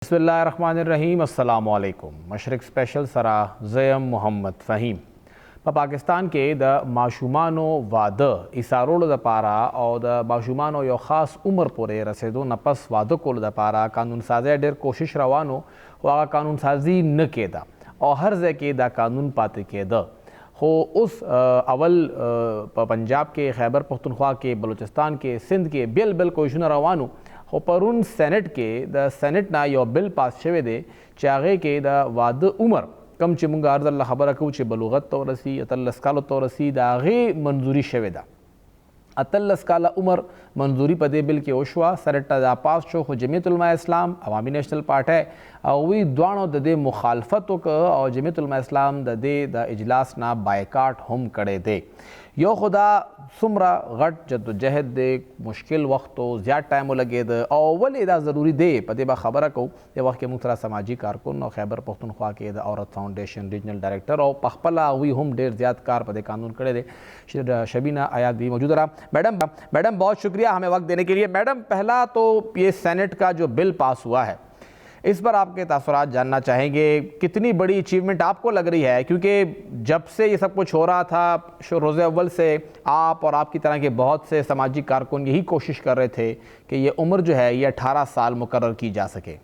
बिस्मिल्लाहिर्रहमानिर्रहीम। अस्सलाम वालेकुम। मशरिक स्पेशल सरा ज़यम मोहम्मद फ़हीम पाकिस्तान के द माशूमानो वाद इसारोल द पारा और द माशूमानो यो ख़ास उम्र पोरे रसेदो नपस वाद कोल द पारा कानून साज़े डेर कोशिश रवानो वागा कानून साजी न केदा और हर ज़े के दा कानून पाते केदा हो उस अवल पंजाब के खैबर पख्तूनख्वा के बलूचिस्तान के सिंध के बिल बिल कोशिश रवानो हो परून सेनेट के द सेनेट ना यो बिल पास शवे दे चागे के द वाद उमर कम चिमुंगा अर्ज़ खबर को चे बलूगत तो रसी अतल्लस कालो तो रसी दागे मंजूरी शवे दा अतल्लस काला उमर मंजूरी पदे बिल के ओशवा सेनेट दा पास शो हो जमीयत उलमा इस्लाम अवामी नेशनल पार्टी अवी द्वाणो दे मुखालफत और जमीयत उलमा इस्लाम द इजलास ना बायकाट हम करे दे यो खुदा सुमरा गट जद्दोजहद दे मुश्किल वक्त तो ज़्यादा टाइम लगे दे और वल इदा ज़रूरी दे पते बा खबर को ये वक्त के मुख्तरा समाजी कारकुन और खैबर पख्तूनख्वा के औरत फाउंडेशन रीजनल डायरेक्टर और पखपला हुई हम ढेर ज़्यादा कार पदे कानून करे दे शबीना आयात भी मौजूद रहा। मैडम बहुत शुक्रिया हमें वक्त देने के लिए। मैडम पहला तो ये सेनेट का जो बिल पास हुआ है इस पर आपके तासुरात जानना चाहेंगे, कितनी बड़ी अचीवमेंट आपको लग रही है, क्योंकि जब से ये सब कुछ हो रहा था रोज़े अव्वल से आप और आपकी तरह के बहुत से समाजी कारकुन यही कोशिश कर रहे थे कि ये उम्र जो है ये 18 साल मुकर्रर की जा सके।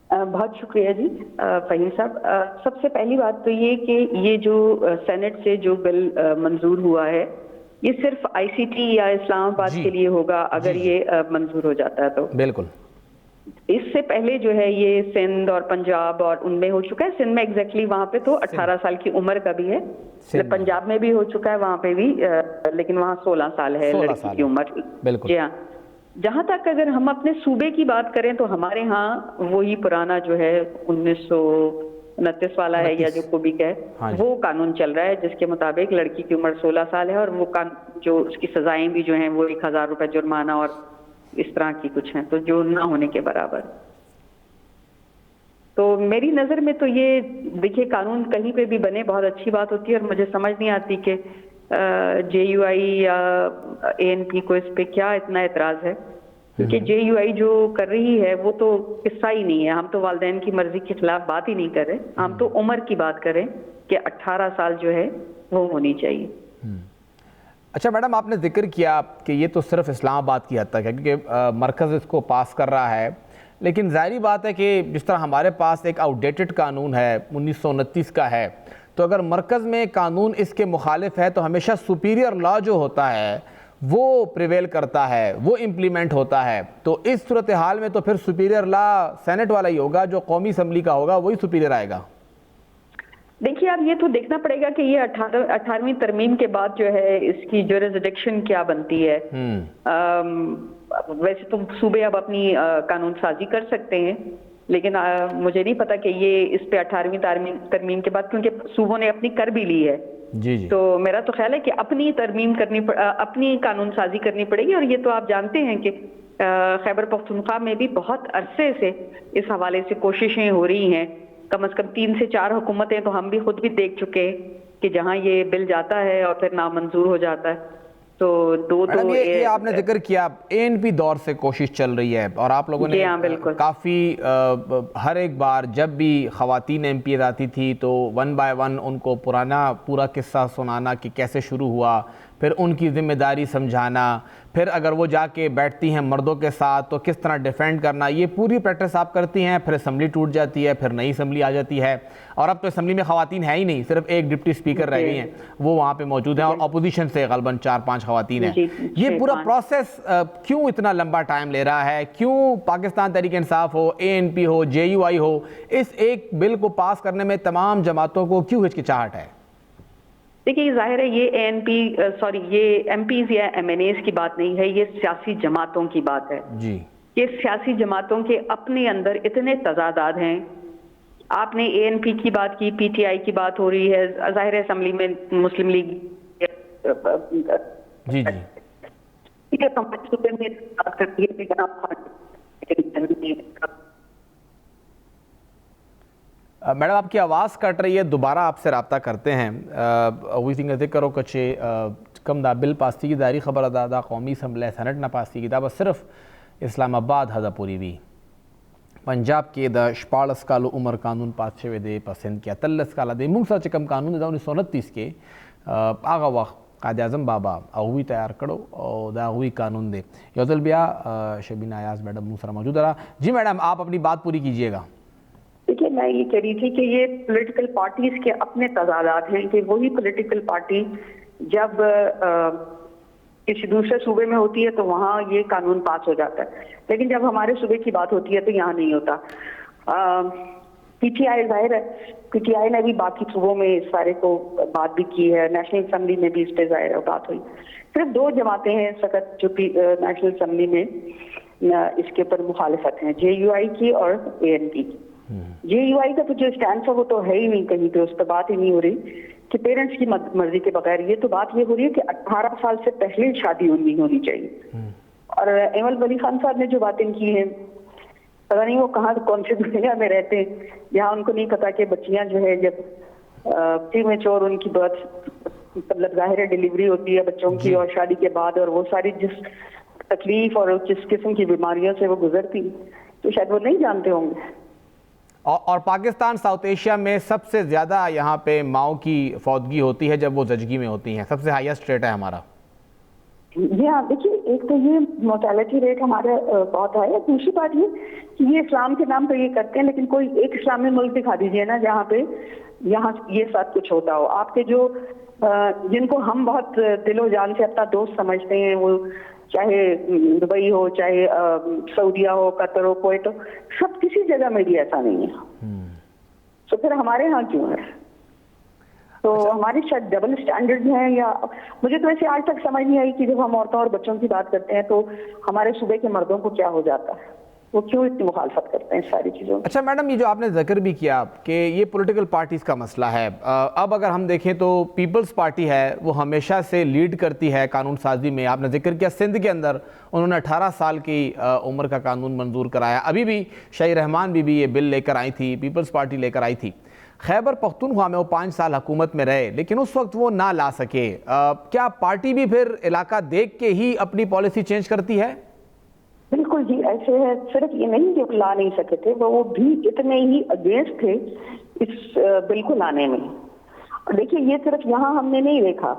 बहुत शुक्रिया जी फ़हीम साहब। सबसे पहली बात तो ये कि ये जो सेनेट से जो बिल मंजूर हुआ है ये सिर्फ ICT या इस्लामाबाद के लिए होगा अगर ये मंजूर हो जाता है तो। बिल्कुल। इससे पहले जो है ये सिंध और पंजाब और उनमें हो चुका है। सिंध में एग्जैक्टली वहाँ पे तो 18 साल की उम्र का भी है, पंजाब में भी हो चुका है वहाँ पे भी, लेकिन वहाँ 16 साल है लड़की की उम्र। जी हाँ। जहाँ तक अगर हम अपने सूबे की बात करें तो हमारे यहाँ वही पुराना जो है 1929 वाला है या जो को भी कहे वो कानून चल रहा है जिसके मुताबिक लड़की की उम्र 16 साल है और वो जो उसकी सजाएं भी जो हैं वो 1000 रुपये जुर्माना और इस तरह की कुछ हैं, तो जो ना होने के बराबर। तो मेरी नज़र में तो ये देखिए कानून कहीं पे भी बने बहुत अच्छी बात होती है और मुझे समझ नहीं आती कि JUI या ANP को इस पे क्या इतना एतराज़ है, क्योंकि JUI जो कर रही है वो तो किस्सा ही नहीं है। हम तो वालिदैन की मर्जी के खिलाफ बात ही नहीं कर रहे, हम तो उम्र की बात करें कि 18 साल जो है वो होनी चाहिए। अच्छा मैडम, आपने जिक्र किया कि ये तो सिर्फ इस्लामाबाद की हद तक है क्योंकि मरकज़ इसको पास कर रहा है, लेकिन ज़ाहिरी बात है कि जिस तरह हमारे पास एक आउटडेटेड कानून है 1929 का है, तो अगर मरकज़ में कानून इसके मुखालिफ है तो हमेशा सुपीरियर लॉ जो होता है वो प्रिवेल करता है, वो इम्प्लीमेंट होता है। तो इस सूरत हाल में तो फिर सुपीरियर लॉ सेनेट वाला ही होगा, जो कौमी असम्बली का होगा वही सुपीरियर आएगा। देखिए अब ये तो देखना पड़ेगा कि ये 18वीं तरमीम के बाद जो है इसकी जुरिसडिक्शन क्या बनती है। वैसे तो सूबे अब अपनी कानून साजी कर सकते हैं, लेकिन मुझे नहीं पता कि ये इस पे 18वीं तरमीम के बाद, क्योंकि सूबों ने अपनी कर भी ली है जी। तो मेरा तो ख्याल है कि अपनी तरमीम अपनी कानून साजी करनी पड़ेगी। और ये तो आप जानते हैं कि खैबर पख्तूनख्वा में भी बहुत अरसे से इस हवाले से कोशिशें हो रही हैं, कम से कम 3 से 4 हुकूमतें तो हम भी खुद भी देख चुके हैं कि जहां ये बिल जाता है और फिर नामंजूर हो जाता है। तो ये आपने जिक्र किया ANP दौर से कोशिश चल रही है और आप लोगों ने काफ़ी हर एक बार जब भी ख़वातीन MP आती थी तो 1 बाय 1 उनको पूरा किस्सा सुनाना कि कैसे शुरू हुआ, फिर उनकी ज़िम्मेदारी समझाना, फिर अगर वो जाके बैठती हैं मर्दों के साथ तो किस तरह डिफेंड करना, ये पूरी प्रैक्टिस आप करती हैं। फिर असम्बली टूट जाती है, फिर नई असम्बली आ जाती है और अब तो असम्बली में ख़वातीन है ही नहीं, सिर्फ एक डिप्टी स्पीकर रह गई हैं, वो वहाँ पे मौजूद हैं और अपोजिशन से गलबन 4-5 ख़वातीन हैं। ये पूरा प्रोसेस क्यों इतना लंबा टाइम ले रहा है? क्यों पाकिस्तान तहरीक इंसाफ हो, ANP हो, JUI हो, इस एक बिल को पास करने में तमाम जमातों को क्यों हिचकिचाहट है? देखिए जाहिर है ये MPs या MNAs की बात नहीं है, ये सियासी जमातों की बात है जी। ये सियासी जमातों के अपने अंदर इतने तजादाद हैं। आपने ANP की बात की, PTI की बात हो रही है, जाहिर है असम्बली में मुस्लिम लीग जी मैडम आपकी आवाज़ कट रही है, दोबारा आपसे रब्ता करते हैं। वही जिक्र कचे कम दा बिल पास थी दायरी खबर अदा कौमी असम्बली सेनेट ना पास थी बस सिर्फ इस्लामाबाद हज़ा पूरी भी पंजाब के द 14 कालो उम्र कानून पास शवे दे पसंद किया 43 काला दे मूंग सर कम कानून 1929 के आगा वक्त कायद आज़म बाबा अगवी तैयार करो और दागवी कानून दे योजल बिया शबीना अयाज मैडम मूंग सर मौजूद रहा। जी मैडम, आप अपनी बात पूरी कीजिएगा। देखिए, मैं ये कह रही थी कि ये पॉलिटिकल पार्टीज के अपने तजादात हैं कि वही पॉलिटिकल पार्टी जब किसी दूसरे सूबे में होती है तो वहाँ ये कानून पास हो जाता है, लेकिन जब हमारे सूबे की बात होती है तो यहाँ नहीं होता। पीटीआई, जाहिर है पीटीआई ने भी बाकी सूबों में इस सारे को बात भी की है, नेशनल असेंबली में भी इस पे जाहिर है बात हुई। सिर्फ 2 जमातें हैं सख्त जो नेशनल असेंबली में इसके ऊपर मुखालिफत हैं, JUI की और ANP की। JUI का तो जो स्टैंड है वो तो है ही नहीं, कहीं पे उस पर बात ही नहीं हो रही कि पेरेंट्स की मर्जी के बगैर। ये तो बात ये हो रही है कि 18 साल से पहले शादी नहीं होनी चाहिए। और एमल वली खान साहब ने जो बातें की हैं, पता नहीं वो कहाँ कौन सी दुनिया में रहते हैं, यहाँ उनको नहीं पता कि बच्चियां जो है जब प्रीमेच्योर उनकी बर्थ मतलब जाहिर है डिलीवरी होती है बच्चों की और शादी के बाद, और वो सारी जिस तकलीफ और जिस किस्म की बीमारियों से वो गुजरती, तो शायद वो नहीं जानते होंगे। और पाकिस्तान साउथ एशिया में सबसे ज़्यादा यहाँ पे माओ की फौतगी होती है जब वो जजगी में होती हैं, सबसे हाईएस्ट रेट है हमारा। जी हाँ, देखिए एक तो ये मोर्टेलिटी रेट हमारा बहुत है, दूसरी बात ये कि ये इस्लाम के नाम पे ये करते हैं, लेकिन कोई एक इस्लामी मुल्क दिखा दीजिए ना जहाँ पे यहाँ ये सब कुछ होता हो। आपके जो जिनको हम बहुत दिलो जान से अपना दोस्त समझते हैं, वो चाहे दुबई हो, चाहे सऊदीया हो, कतर हो, कुवैत हो, सब किसी जगह में भी ऐसा नहीं है। तो फिर हमारे यहाँ क्यों है? तो हमारे शायद डबल स्टैंडर्ड हैं, या मुझे तो वैसे आज तक समझ नहीं आई कि जब हम औरतों और बच्चों की बात करते हैं तो हमारे सूबे के मर्दों को क्या हो जाता है, वो क्यों इतनी मुखालफत करते हैं सारी चीज़ों में। अच्छा मैडम, ये जो आपने जिक्र भी किया कि ये पॉलिटिकल पार्टीज़ का मसला है, अब अगर हम देखें तो पीपल्स पार्टी है वो हमेशा से लीड करती है कानून साजी में। आपने जिक्र किया सिंध के अंदर उन्होंने 18 साल की उम्र का कानून मंजूर कराया, अभी भी शाही रहमान भी ये बिल लेकर आई थी, पीपल्स पार्टी लेकर आई थी। खैबर पख्तूनख्वा में वो 5 साल हुकूमत में रहे, लेकिन उस वक्त वो ना ला सके। क्या पार्टी भी फिर इलाका देख के ही अपनी पॉलिसी चेंज करती है? बिल्कुल जी, ऐसे है। सिर्फ ये नहीं कि ला नहीं सके थे, वो भी इतने ही अगेंस्ट थे इस बिल को लाने में। और देखिए, ये सिर्फ यहाँ हमने नहीं देखा,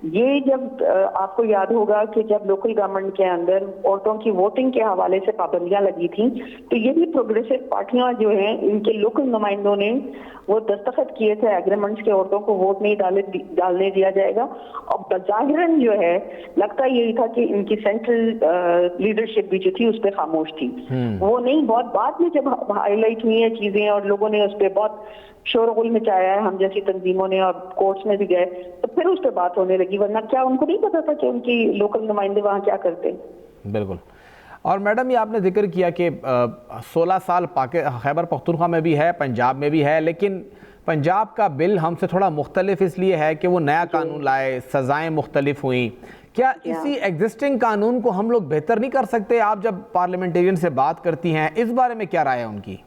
ये जब आपको याद होगा कि जब लोकल गवर्नमेंट के अंदर औरतों की वोटिंग के हवाले से पाबंदियां लगी थी, तो ये भी प्रोग्रेसिव पार्टियां जो हैं इनके लोकल नुमाइंदों ने वो दस्तखत किए थे एग्रीमेंट्स के, औरतों को वोट नहीं डालने दिया जाएगा। और बज़ाहिरन जो है लगता यही था कि इनकी सेंट्रल लीडरशिप भी जो थी उस पर खामोश थी। वो नहीं, बहुत बाद में जब हाईलाइट हुई है चीजें और लोगों ने उस पर बहुत शोरगुल मचाया है, हम जैसी तंजीमों ने, और कोर्ट्स में भी गए, तो फिर उस पर बात होने लगी, वरना क्या उनको नहीं पता था कि उनकी लोकल नुमाइंदे वहाँ क्या करते हैं। बिल्कुल। और मैडम, ये आपने जिक्र किया कि 16 साल खैबर पख्तूनख्वा में भी है, पंजाब में भी है, लेकिन पंजाब का बिल हमसे थोड़ा मुख्तलिफ इसलिए है कि वो नया कानून लाए, सज़ाएँ मुख्तलिफ हुई। क्या इसी एग्जिस्टिंग कानून को हम लोग बेहतर नहीं कर सकते? आप जब पार्लियामेंटेरियन से बात करती हैं, इस बारे में क्या राय है उनकी?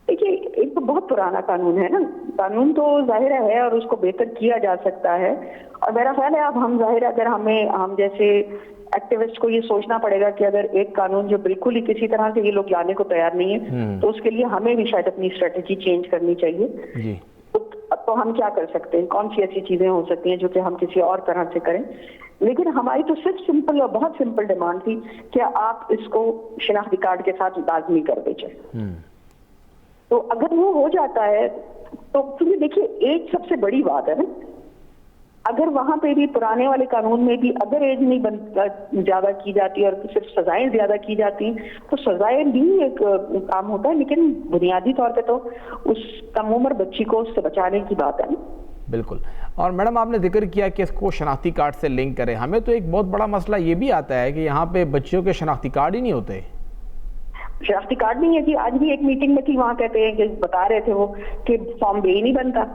देखिए, एक तो बहुत पुराना कानून है ना, कानून तो जाहिर है और उसको बेहतर किया जा सकता है। और मेरा ख्याल है अब हम जाहिर अगर हम जैसे एक्टिविस्ट को ये सोचना पड़ेगा कि अगर एक कानून जो बिल्कुल ही किसी तरह से ये लोग लाने को तैयार नहीं है, तो उसके लिए हमें भी शायद अपनी स्ट्रेटेजी चेंज करनी चाहिए जी। तो हम क्या कर सकते हैं, कौन सी ऐसी चीजें हो सकती हैं जो कि हम किसी और तरह से करें। लेकिन हमारी तो सिर्फ सिंपल और बहुत सिंपल डिमांड थी कि आप इसको शिनाख्ती कार्ड के साथ लाजमी कर दीजिए। तो अगर वो हो जाता है तो क्योंकि देखिए एज सबसे बड़ी बात है ना, अगर वहां पे भी पुराने वाले कानून में भी अगर एज नहीं ज्यादा की जाती और सिर्फ सजाएं ज्यादा की जाती तो सजाएं भी एक काम होता है, लेकिन बुनियादी तौर पे तो उस कम उम्र बच्ची को उससे बचाने की बात है ना। बिल्कुल। और मैडम, आपने जिक्र किया कि इसको शनाख्ती कार्ड से लिंक करें, हमें तो एक बहुत बड़ा मसला ये भी आता है कि यहाँ पे बच्चियों के शनाख्ती कार्ड ही नहीं होते। शनाख्ती कार्ड नहीं है जी, आज भी एक मीटिंग में थी, वहाँ कहते हैं कि बता रहे थे वो कि फॉर्म बे ही नहीं बनता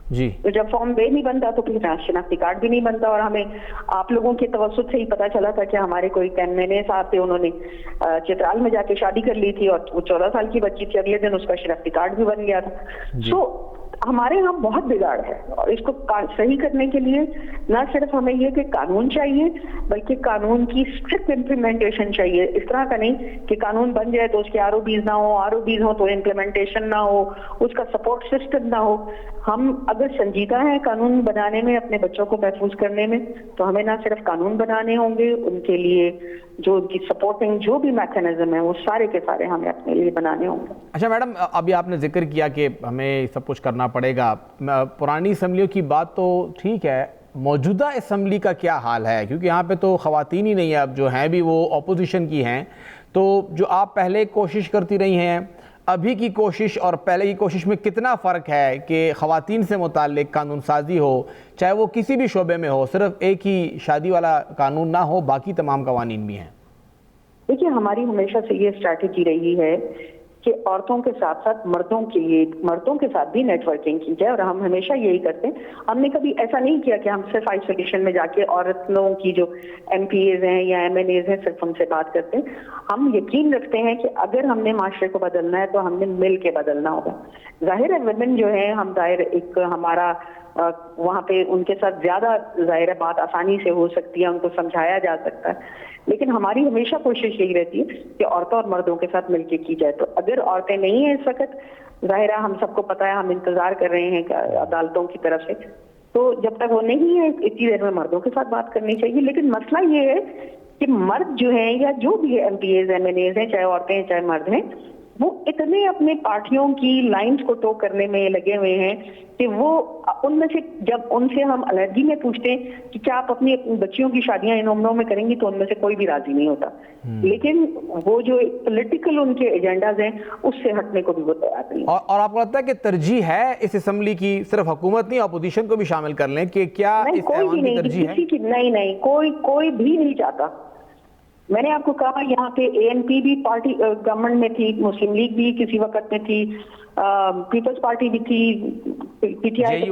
जी। तो जब फॉर्म बे नहीं बनता तो फिर शनाख्ती कार्ड भी नहीं बनता। और हमें आप लोगों के तवस्सुत से ही पता चला था कि हमारे कोई कैमने साहब थे, उन्होंने चित्राल में जाके शादी कर ली थी और वो 14 साल की बच्ची थी, अगले दिन उसका शनाख्ती कार्ड भी बन गया था। सो ہمارے یہاں بہت بگاڑ ہے اور اس کو صحیح کرنے کے لیے نہ صرف ہمیں یہ کہ قانون چاہیے بلکہ قانون کی اسٹرکٹ امپلیمنٹیشن چاہیے. اس طرح کا نہیں کہ قانون بن جائے تو اس کے ROBs نہ ہو, ROBs ہو تو امپلیمنٹیشن نہ ہو, اس کا سپورٹ سسٹم نہ ہو. ہم اگر سنجیدہ ہیں قانون بنانے میں, اپنے بچوں کو محفوظ کرنے میں, تو ہمیں نہ صرف قانون بنانے ہوں گے, ان کے لیے جو ان کی سپورٹنگ جو بھی میکانزم ہے وہ سارے کے سارے ہمیں اپنے لیے بنانے ہوں گے. اچھا میڈم, ابھی آپ نے ذکر کیا کہ ہمیں سب کچھ کرنا پڑے گا. پرانی اسمبلیوں کی بات تو ٹھیک ہے, موجودہ اسمبلی کا کیا حال ہے؟ کیونکہ یہاں پہ تو خواتین ہی نہیں ہیں, اب جو ہیں بھی وہ اپوزیشن کی ہیں. تو جو آپ پہلے کوشش کرتی رہی ہیں, ابھی کی کوشش اور پہلے کی کوشش میں کتنا فرق ہے کہ خواتین سے متعلق قانون سازی ہو, چاہے وہ کسی بھی شعبے میں ہو, صرف ایک ہی شادی والا قانون نہ ہو, باقی تمام قوانین بھی ہیں؟ دیکھیے, ہماری ہمیشہ سے یہ اسٹریٹجی رہی ہے کہ عورتوں کے ساتھ ساتھ مردوں کے ساتھ بھی نیٹ ورکنگ کی جائے, اور ہم ہمیشہ یہی کرتے ہیں. ہم نے کبھی ایسا نہیں کیا کہ ہم صرف آئسولیشن میں جا کے عورتوں کی جو MPAs ہیں یا MNAs ہیں صرف ان سے بات کرتے ہیں. ہم یقین رکھتے ہیں کہ اگر ہم نے معاشرے کو بدلنا ہے تو ہم نے مل کے بدلنا ہوگا. ظاہر ہے ویمن جو ہیں, ہم ظاہر ایک ہمارا وہاں پہ ان کے ساتھ زیادہ ظاہر بات آسانی سے ہو سکتی ہے, ان کو سمجھایا جا سکتا ہے, لیکن ہماری ہمیشہ کوشش یہی رہتی ہے کہ عورتوں اور مردوں کے ساتھ مل کے کی جائے. تو اگر عورتیں نہیں ہیں اس وقت, ظاہر ہے ہم سب کو پتہ ہے, ہم انتظار کر رہے ہیں عدالتوں کی طرف سے, تو جب تک وہ نہیں ہے اتنی دیر میں مردوں کے ساتھ بات کرنی چاہیے. لیکن مسئلہ یہ ہے کہ مرد جو ہیں یا جو بھی MPAs MNAs ہیں, چاہے عورتیں ہیں چاہے مرد ہیں, وہ اتنے اپنے پارٹیوں کی لائنز کو ٹو کرنے میں لگے ہوئے ہیں کہ وہ ان میں سے جب ان سے ہم علیحدگی میں پوچھتے ہیں کہ کیا آپ اپنی بچیوں کی شادیاں ان عمروں میں کریں گی, تو ان میں سے کوئی بھی راضی نہیں ہوتا. لیکن وہ جو پولیٹیکل ان کے ایجنڈاز ہیں اس سے ہٹنے کو بھی وہ تیار نہیں. اور آپ کو لگتا ہے کہ ترجیح ہے اس اسمبلی کی صرف حکومت نہیں, اپوزیشن کو بھی شامل کر لیں, کہ کیا اس ایوان کی ترجیح ہے؟ نہیں, کوئی بھی نہیں چاہتا. میں نے آپ کو کہا یہاں پہ ANP بھی پارٹی گورنمنٹ میں تھی, مسلم لیگ بھی کسی وقت میں تھی, پیپلز پارٹی بھی تھی, PTI,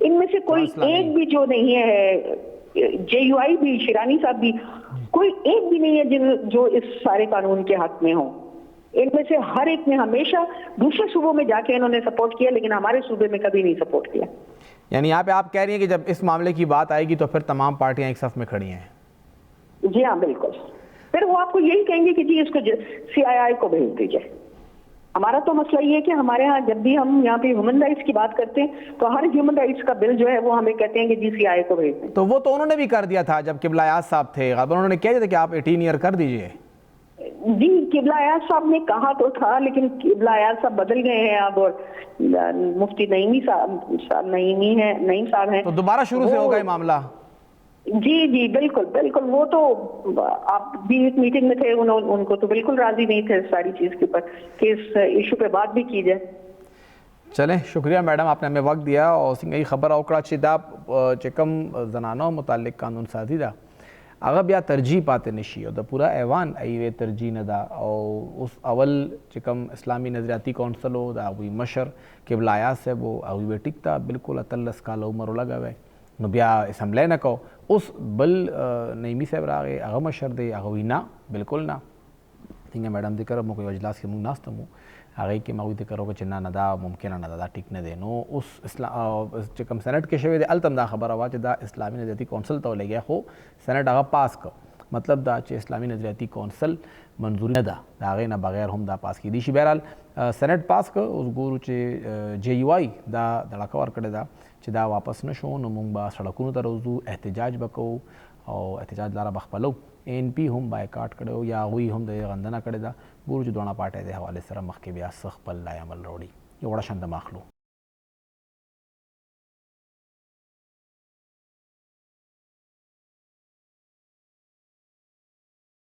ان میں سے کوئی ایک بھی جو نہیں ہے, JUI بھی, شیرانی صاحب بھی, کوئی ایک بھی نہیں ہے جو اس سارے قانون کے حق میں ہوں. ان میں سے ہر ایک نے ہمیشہ دوسرے صوبوں میں جا کے انہوں نے سپورٹ کیا, لیکن ہمارے صوبے میں کبھی نہیں سپورٹ کیا. یعنی یہاں پہ آپ کہہ رہی ہیں کہ جب اس معاملے کی بات آئے گی تو پھر تمام پارٹیاں ایک صف میں کھڑی ہیں؟ جی ہاں بالکل. پھر وہ آپ کو یہی کہیں گے کہ جی اس کو CII کو بھیج دیجیے. ہمارا تو مسئلہ یہ ہے کہ ہمارے ہاں جب بھی ہم یہاں پہ ہیومن رائٹس کی بات کرتے ہیں تو ہر ہیومن رائٹس کا بل جو ہے وہ ہمیں کہتے ہیں کہ جی CII کو بھیج دیں. تو وہ تو انہوں نے بھی کر دیا تھا جب قبلہ ایاز صاحب تھے, انہوں نے کہہ دیا تھا کہ آپ 18 ایئر کر دیجئے. جی قبلہ ایاز صاحب نے کہا تو تھا, لیکن قبلہ ایاز صاحب بدل گئے ہیں اب, اور مفتی نعیم صاحب ہیں. تو دوبارہ شروع سے ہوگا یہ معاملہ؟ جی بالکل. وہ تو آپ بھی ایک میٹنگ میں تھے, ان کو تو بالکل راضی نہیں تھے اس ساری چیز کے اوپر کہ اس ایشو پہ بات بھی کی جائے. چلیں, شکریہ میڈم, آپ نے ہمیں وقت دیا. اور سنگئی خبر اوکڑا چدا چکم زنانوں متعلق قانون سازی دا اگر بیا ترجیح پاتے نشی اور دا پورا ایوان ایوے ترجیح نہ دا, اور اس اول چکم اسلامی نظریاتی کونسل ہو دا اگوی مشر قبلہ ایاز سے وہ اگوی بے ٹکتا بالکل 33 کال عمر لگا ہوئے نو بیا اسمبلی نہ کو اس بل نعیمی صاحب راغے اغا مشر دے اغوی نا بالکل نا تنگا میڈم دے کرو موقع اجلاس کے مونگ ناستم ہوں آگئی کہ مغوی دے کرو کہ چنہ ندا ممکنہ ندا دا ٹک نہ دے نو اس چکم سینٹ کے شوے دے التم دا خبر ہوا چی دا اسلامی نظریاتی کونسل تو لے گیا خو سینٹ آگا پاس کو مطلب دا چی اسلامی نظریاتی کونسل منظوری نہ دا آگئی نہ بغیر ہم دا پاس کی دیشی. بہرحال سینٹ پاس کو اس گورو چی JUI دا دڑاکوار کڑے دا چی دا واپس نشو نو مونگ با سڑکونو تا روزو احتجاج بکو اور احتجاج لارا بخپلو ANP ہم بائیکاٹ کڑے ہو یا ہوئی ہم دے غندنہ کڑے دا گورو چی دونا پارٹے دے حوالے سر مخ کے بیا سخ پل لائے عمل روڑی یہ وڑا شند ماخلو.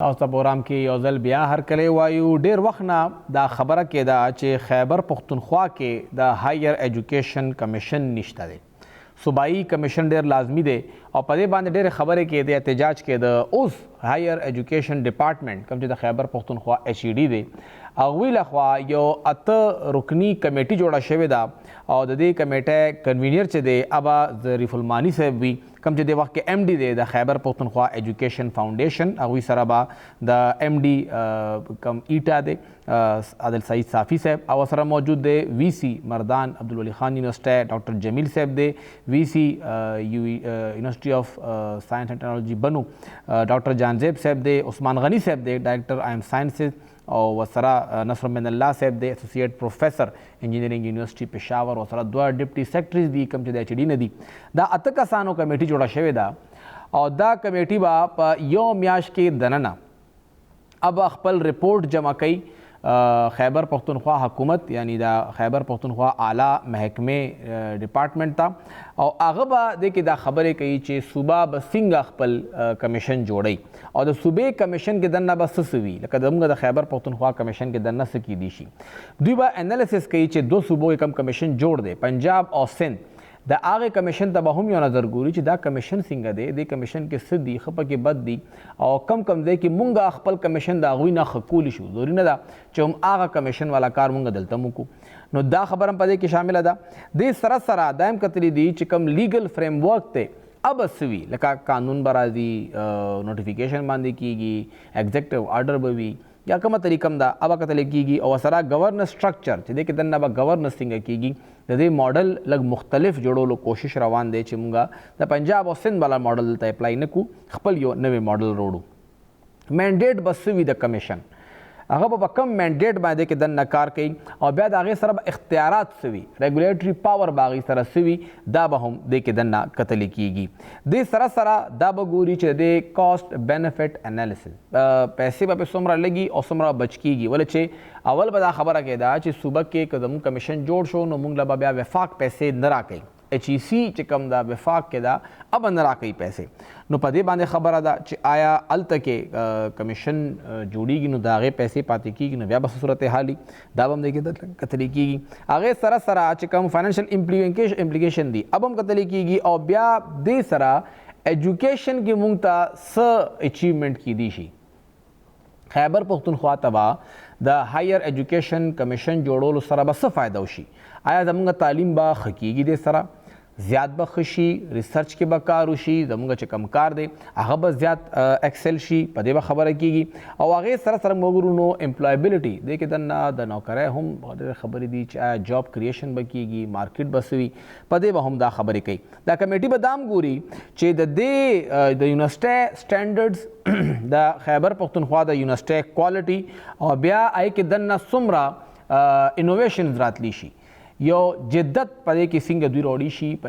اوستا پروگرام کی یوزل بیا ہر کلے وایو ډیر وخت نه دا خبره کېده چې خیبر پختونخوا کې د هایر ایجوکیشن کمیشن نشته دی, صوبائی کمیشن ډیر لازمی دی او په دې باندې ډېرې خبرې کېدې, احتجاج کېده. اوس هایر ایجوکیشن ډپارټمنټ کوم چې د خیبر پښتونخوا ایچ ای ډي دی هغوی لخوا یو 8 رکنی کمیټي جوړه شوې ده او د دې کمیټې کنوینر چې دی ابا ظریف المانی صاحب وي کوم چې د وخت کې ایم ډي دی د خیبر پښتونخوا ایجوکیشن فاؤنډیشن هغوی سره به د ایم ډي کم ایټا دی عادل سعید صافی صاحب او سره موجود دی وی سی مردان عبدالولی خان یونیورسٹی ډاکټر جمیل صاحب دی وی سی یونیورسٹی آف سائنس اینڈ ٹیکنالوجی بنو ډاکټر جانزیب صاحب دی عثمان غنی صاحب دی ډائرکټر آئی ایم سائنسز او وسره نصر من الله صاحب دی اسوسییټ پروفیسر انجینئرنګ یونیورسٹی پېښور او سره 2 ډپټي سیکرټریز دي کوم چې د ایچ ډي نه دي دا 8 کسانو کمیټي جوړه شوې ده او دا کمیټي به په یو میاشت کې دننه اب خپل رپورټ جمع کوي خیبر پختونخوا حکومت یعنی دا خیبر پختونخوا اعلیٰ محکمې ډپارټمنټ ته او هغه به د کې دا خبرې کوي چې صوبه به څنګه خپل کمیشن جوړي او د صوبې کمیشن کې دننه به څه وي لکه زموږ د خیبر پختونخوا کمیشن کې دننه څه کیدی شي دوی به انالیسس کوي چې 2 صوبو کې کم کمیشن جوړ دی پنجاب او سندھ د هغه کمیشن ته به هم یو نظر ګوري چې دا کمیشن څنګه دی د کمیشن کې څه دي ښه پکې بد دي او کم دی کې مونږ خپل کمیشن د هغوی نه ښه کولی شو ضروري نه ده چې هم هغه کمیشن والا کار مونږ دلته وکړو نو دا خبره هم په دې کې شامله ده دې سره سره دا هم کتلی دي چې کوم لیګل فریم ورک دی اب څه وي لکه قانون به راځي نوټیفیکیشن باندې کیږي ایگزیکټیو آرډر به وي یا کومه طریقه هم ده اب کتلی کیږي او سره گورننس سټرکچر چې دې کې دننه به گورننس څنګه کیږي د دې ماډل لږ مختلف جوړولو کوشش روان دی چې مونږه د پنجاب او سندھ والا ماډل دلته اپلای نه کړو خپل یو نوی ماډل روړو منډیټ به څه وي د کمیشن هغه به کم منډیټ باندې کې دننه کار کوي او بیا د هغې سره به اختیارات څه وي ریګولیټري پاور به هغې سره څه وي دا به هم دې کې دننه کتلی کیږي دې سره سره دا به ګوري چې د کاسټ بینیفټ انالیسس پیسې به پې څومره لګي او څومره بچ کیږي ولې چې اول به دا خبره کېده چې صوبه کې که زموږ کمیشن جوړ شو نو موږ له به بیا وفاق پیسې نه راکوي ایچ ای سی چې کوم دا وفاق کې دا اب نه راکوي پیسې نو په دې باندې خبره ده چې آیا هلته کې کمیشن جوړیږي نو د هغې پیسې پاتې کیږي نو بیا به څه صورتحال وي دا به هم دې کې کتلی کیږي هغې سره سره چې کوم فائنانشل امپلیکیشن دي اب هم کتلی کیږي او بیا دې سره ایجوکیشن کې مونږ ته څه اچیومنټ کیدی شي خیبر پختونخوا ته به د هایر ایجوکیشن کمیشن جوړولو سره به څه فایده وشي آیا زموږ تعلیم به ښه کیږي دې سره زیات به ښه شي ریسرچ کې به کار وشي زموږ چې کم کار دی هغه به زیات ایکسل شي په دې به خبره کیږي او هغې سره سره موږ ګورو نو امپلایبلیټي دې کې دننه د نوکرۍ هم ډېرې خبرې دي چې آیا جاب کریشن به کیږي مارکیټ به څه وي په دې به هم دا خبرې کوي دا کمیټي به دا هم ګوري چې د دې د یونیورسټۍ سټینډرډز د خیبر پختونخوا د یونیورسټۍ کوالټي او بیا هغې کې دننه څومره انوویشنز راتلی شي یو جدت په دې کې څنګه دوی راوړي شي په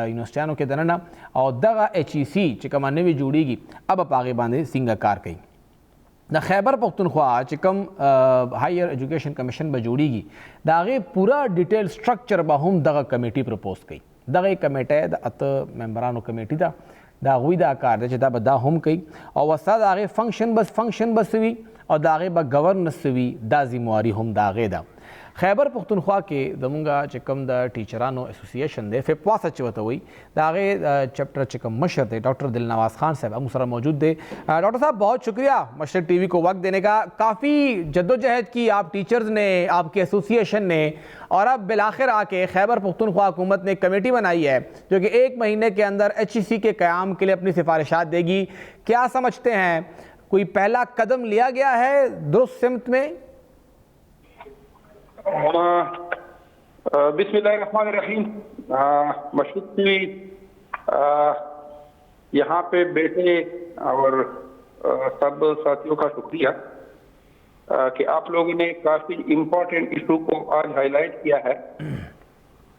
یونیورسټیانو کې دننه او دغه ایچ ای سی چې کومه نوې جوړیږي اب په هغې باندې څنګه کار کوي د خیبر پختونخوا چې کوم هایر ایجوکیشن کمیشن به جوړیږي د هغې پوره ډیټیل سټرکچر به هم دغه کمیټي پرپوز کوي دغه کمیټۍ د 8 ممبرانو کمیټي ده د هغوی دا کار دی چې دا به دا هم کوي او وستا د هغې فنکشن به څه وي او د هغې به گورننس څه وي دا ذمواري هم د هغې ده خیبر پختونخوا کې زموږ چې کوم د ټیچرانو ایسوسییشن دی فپواسه چې ورته وایي د هغې چیپټر چې کوم مشر دی ڈاکٹر دلنواز خان صاحب ہم سر موجود تھے ڈاکٹر صاحب بہت شکریہ مشرق ٹی وی کو وقت دینے کا کافی جدوجہد کی آپ ٹیچرز نے آپ کی ایسوسییشن نے اور اب بالآخر آ کے خیبر پختونخوا حکومت نے کمیٹی بنائی ہے جو کہ 1 مہینے کے اندر ایچ ای سی کے قیام کے لیے اپنی سفارشات دے گی کیا سمجھتے ہیں کوئی پہلا قدم لیا گیا ہے درست سمت میں بسم اللہ الرحمن الرحیم مشرق ٹی وی یہاں پہ بیٹھے اور سب ساتھیوں کا شکریہ کہ آپ لوگوں نے کافی امپورٹنٹ ایشو کو آج ہائی لائٹ کیا ہے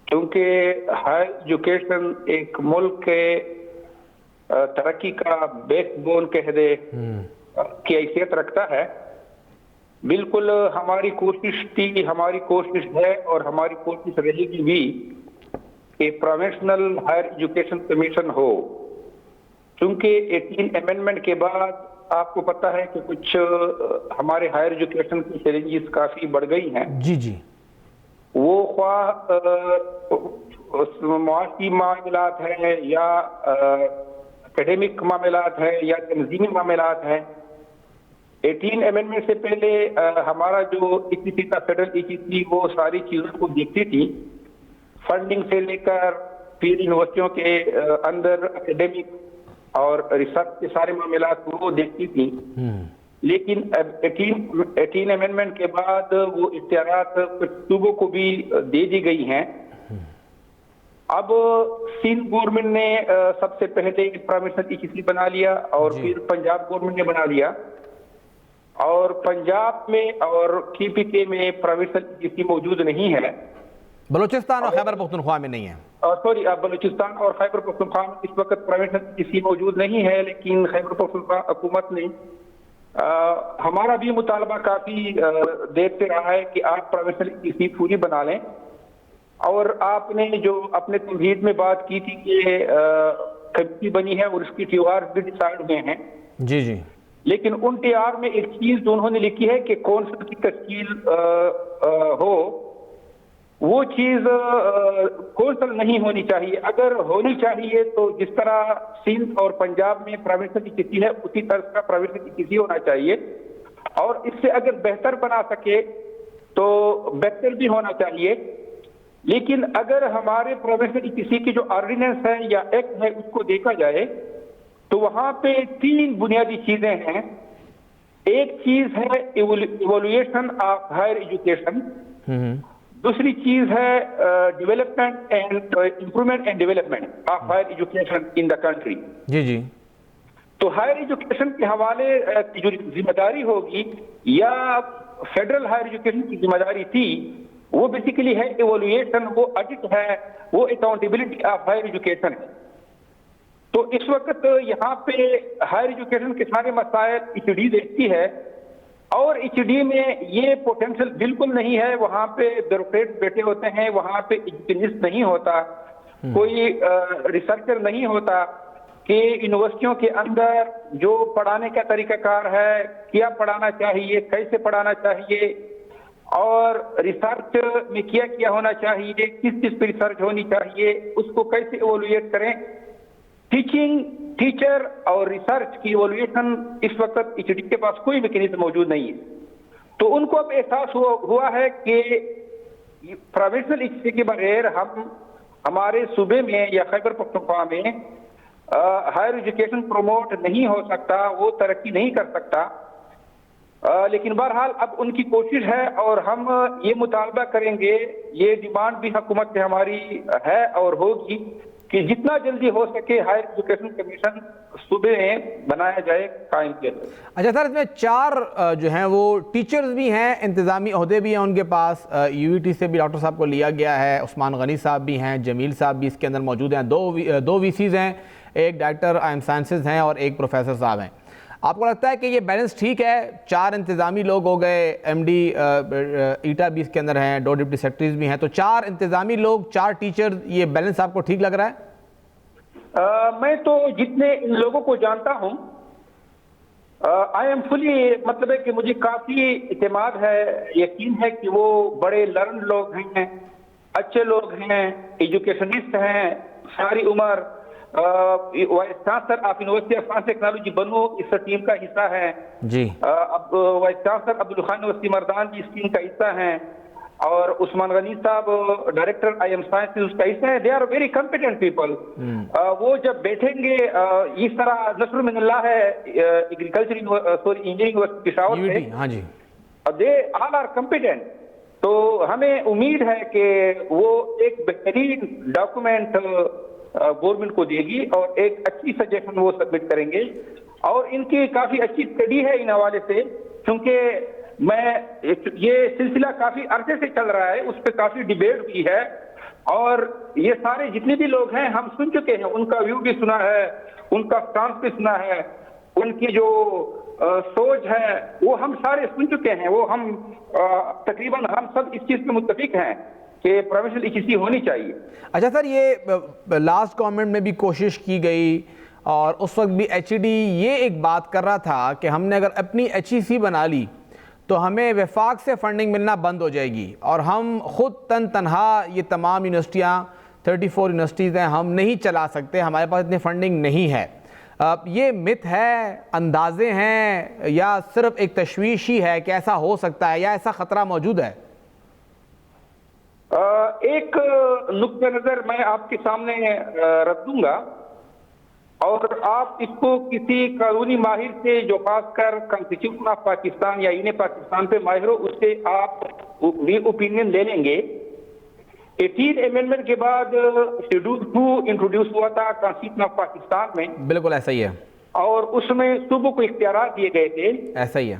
کیونکہ ہائر ایجوکیشن ایک ملک کے ترقی کا بیک بون کہہ دے کی حیثیت رکھتا ہے بالکل ہماری کوشش تھی ہماری کوشش ہے اور ہماری کوشش رہے گی بھی کہ پروفیشنل ہائر ایجوکیشن کمیشن ہو کیونکہ 18 امینڈمنٹ کے بعد آپ کو پتہ ہے کہ کچھ ہمارے ہائر ایجوکیشن کی چیلنجز کافی بڑھ گئی ہیں جی وہ خواہ معاشی معاملات ہیں یا एकेडमिक मामलात है या तंजीमी मामलात है। 18 अमेंडमेंट से पहले हमारा जो ECC था, फेडरल ECC, वो सारी चीजों को देखती थी, फंडिंग से लेकर फिर यूनिवर्सिटियों के अंदर एकेडमिक और रिसर्च के सारे मामलात को वो देखती थी। लेकिन 18 अमेंडमेंट के बाद वो इख्तियारात कुछ सूबों को भी दे दी गई हैं। अब सिंध गवर्नमेंट ने सबसे पहले प्रोविंशियल ECC बना लिया और फिर पंजाब गवर्नमेंट ने बना लिया, और पंजाब में और KPK में प्रोविंशियल ECC मौजूद नहीं है। बलूचिस्तान और खैबर पख्तूनख्वा में नहीं है। सॉरी, बलूचिस्तान और खैबर पख्तूनख्वा में इस वक्त प्रोविंशियल ECC मौजूद नहीं है, लेकिन खैबर पख्तूनख्वा हुकूमत ने हमारा भी मुतालबा काफी देर से रहा है कि आप प्रोविंशियल ECC पूरी बना लें। और आपने जो अपने तमहीद में बात की थी कि कमेटी बनी है और उसकी TOR भी डिसाइड हुए हैं। जी जी। लेकिन उन TOR में एक चीज जो उन्होंने लिखी है कि कौंसिल की तश्कील हो, वो चीज कौंसिल नहीं होनी चाहिए। अगर होनी चाहिए तो जिस तरह सिंध और पंजाब में प्रोविंशियल ECC है, उसी तरह का प्रोविंशियल ECC होना चाहिए, और इससे अगर बेहतर बना सके तो बेहतर भी होना चाहिए। लेकिन अगर हमारे प्रोविंशियल ECC की जो ऑर्डिनेंस है या एक्ट है उसको देखा जाए तो वहां पे 3 बुनियादी चीजें हैं। एक चीज है इवोल्यूशन ऑफ हायर एजुकेशन, दूसरी चीज है development and improvement and development of higher education in the country. जी जी। तो हायर एजुकेशन के हवाले की जो जिम्मेदारी होगी या फेडरल हायर एजुकेशन की जिम्मेदारी थी, वो बेसिकली है इवोल्यूशन, वो ऑडिट है, वो अकाउंटेबिलिटी ऑफ हायर एजुकेशन है। तो इस वक्त यहाँ पे हायर एजुकेशन के सारे मसाइल HD देखती है, और HD में ये पोटेंशियल बिल्कुल नहीं है। वहाँ पे ब्यूरोक्रेट बैठे होते हैं, वहाँ पे एजुकेशनिस्ट नहीं होता, कोई रिसर्चर नहीं होता कि यूनिवर्सिटियों के अंदर जो पढ़ाने का तरीकाकार है, क्या पढ़ाना चाहिए, कैसे पढ़ाना चाहिए, और रिसर्च में क्या क्या होना चाहिए, किस चीज पे रिसर्च होनी चाहिए, उसको कैसे इवोल्यूएट करें। टीचर और रिसर्च की इवोल्यूएशन इस वक्त HD के पास कोई मैकेनिज्म मौजूद नहीं है। तो उनको अब एहसास हुआ है कि प्रोविंशियल ECC के बगैर हम हमारे सूबे में या खैबर पख्तूनख्वा में हायर एजुकेशन प्रमोट नहीं हो सकता, वो तरक्की नहीं कर सकता। लेकिन बहरहाल अब उनकी कोशिश है और हम ये मुतालबा करेंगे, ये डिमांड भी हुकूमत से हमारी है और होगी कि जितना जल्दी हो सके हायर एजुकेशन कमीशन सूबे में बनाया जाए, कायम किया जाए। अच्छा सर, इसमें 4 जो हैं वो टीचर्स भी हैं, इंतज़ामी ओहदे भी हैं उनके पास। UET से भी डॉक्टर साहब को लिया गया है, उस्मान गनी साहब भी हैं, जमील साहब भी इसके अंदर मौजूद हैं, दो VCs हैं, एक डायरेक्टर IM साइंसेज हैं और एक प्रोफेसर साहब हैं। आपको लगता है कि ये बैलेंस ठीक है? 4 इंतज़ामी लोग हो गए, MD ETA भी इसके अंदर हैं, 2 डिप्टी सेक्रेटरीज भी हैं, तो 4 इंतज़ामी लोग, 4 टीचर, ये बैलेंस आपको ठीक लग रहा है? मैं तो जितने इन लोगों को जानता हूँ, आई एम फुली, मतलब है कि मुझे काफी इत्मीनान है, यकीन है कि वो बड़े लर्न लोग हैं, अच्छे लोग हैं, एजुकेशनिस्ट हैं, सारी उम्र vice chancellor of university of science technology बनो इस टीम का हिस्सा है जी। अब वाइस चांसलर अब्दुल खान यूनिवर्सिटी मर्दान भी इस टीम का हिस्सा हैं, और उस्मान गनी साहब डायरेक्टर IM साइंस उसका हिस्सा है। They are very competent people. वो जब बैठेंगे, इस तरह नसरुल मिनल्लाह है एग्रीकल्चर इंजीनियरिंग यूनिवर्सिटी पेशावर से, हाँ जी, दे ऑल आर कॉम्पिटेंट। तो हमें उम्मीद है कि वो एक बेहतरीन डॉक्यूमेंट गवर्नमेंट को देगी और एक अच्छी सजेशन वो सबमिट करेंगे, और इनकी काफी अच्छी स्टडी है इन हवाले से, क्योंकि ये सिलसिला काफी अरसे से चल रहा है, उस पर काफी डिबेट भी है, और ये सारे जितने भी लोग हैं हम सुन चुके हैं, उनका व्यू भी सुना है, उनका स्टांस भी सुना है, उनकी जो सोच है वो हम सारे सुन चुके हैं। वो हम तकरीबन हम सब इस चीज पे मुत्तफिक हैं कि प्रोविंशियल ECC होनी चाहिए। अच्छा सर, ये लास्ट गवर्नमेंट में भी कोशिश की गई और उस वक्त भी HED ये एक बात कर रहा था कि हमने अगर अपनी HEC बना ली तो हमें वफाक से फंडिंग मिलना बंद हो जाएगी और हम खुद तनहा ये तमाम यूनिवर्सिटियाँ 34 यूनिवर्सिटीज़ हैं हम नहीं चला सकते, हमारे पास इतनी फंडिंग नहीं है। یہ مت ہے، اندازے ہیں، یا صرف ایک تشویش ہی ہے کہ ایسا ہو سکتا ہے یا ایسا خطرہ موجود ہے؟ ایک نقطہ نظر میں آپ کے سامنے رکھ دوں گا، اور آپ اس کو کسی قانونی ماہر سے جو خاص کر کانسٹیٹیوشن آف پاکستان یا ان پاکستان پہ ماہر ہو، اس سے آپ بھی اوپینین لے لیں گے۔ 18 امینڈمنٹ کے بعد شیڈول 2 انٹروڈیوس ہوا تھا کانسٹیٹیوشن آف پاکستان میں، بالکل ایسا ہی ہے، اور اس میں صوبوں کو اختیارات دیے گئے تھے، ایسا ہی ہے،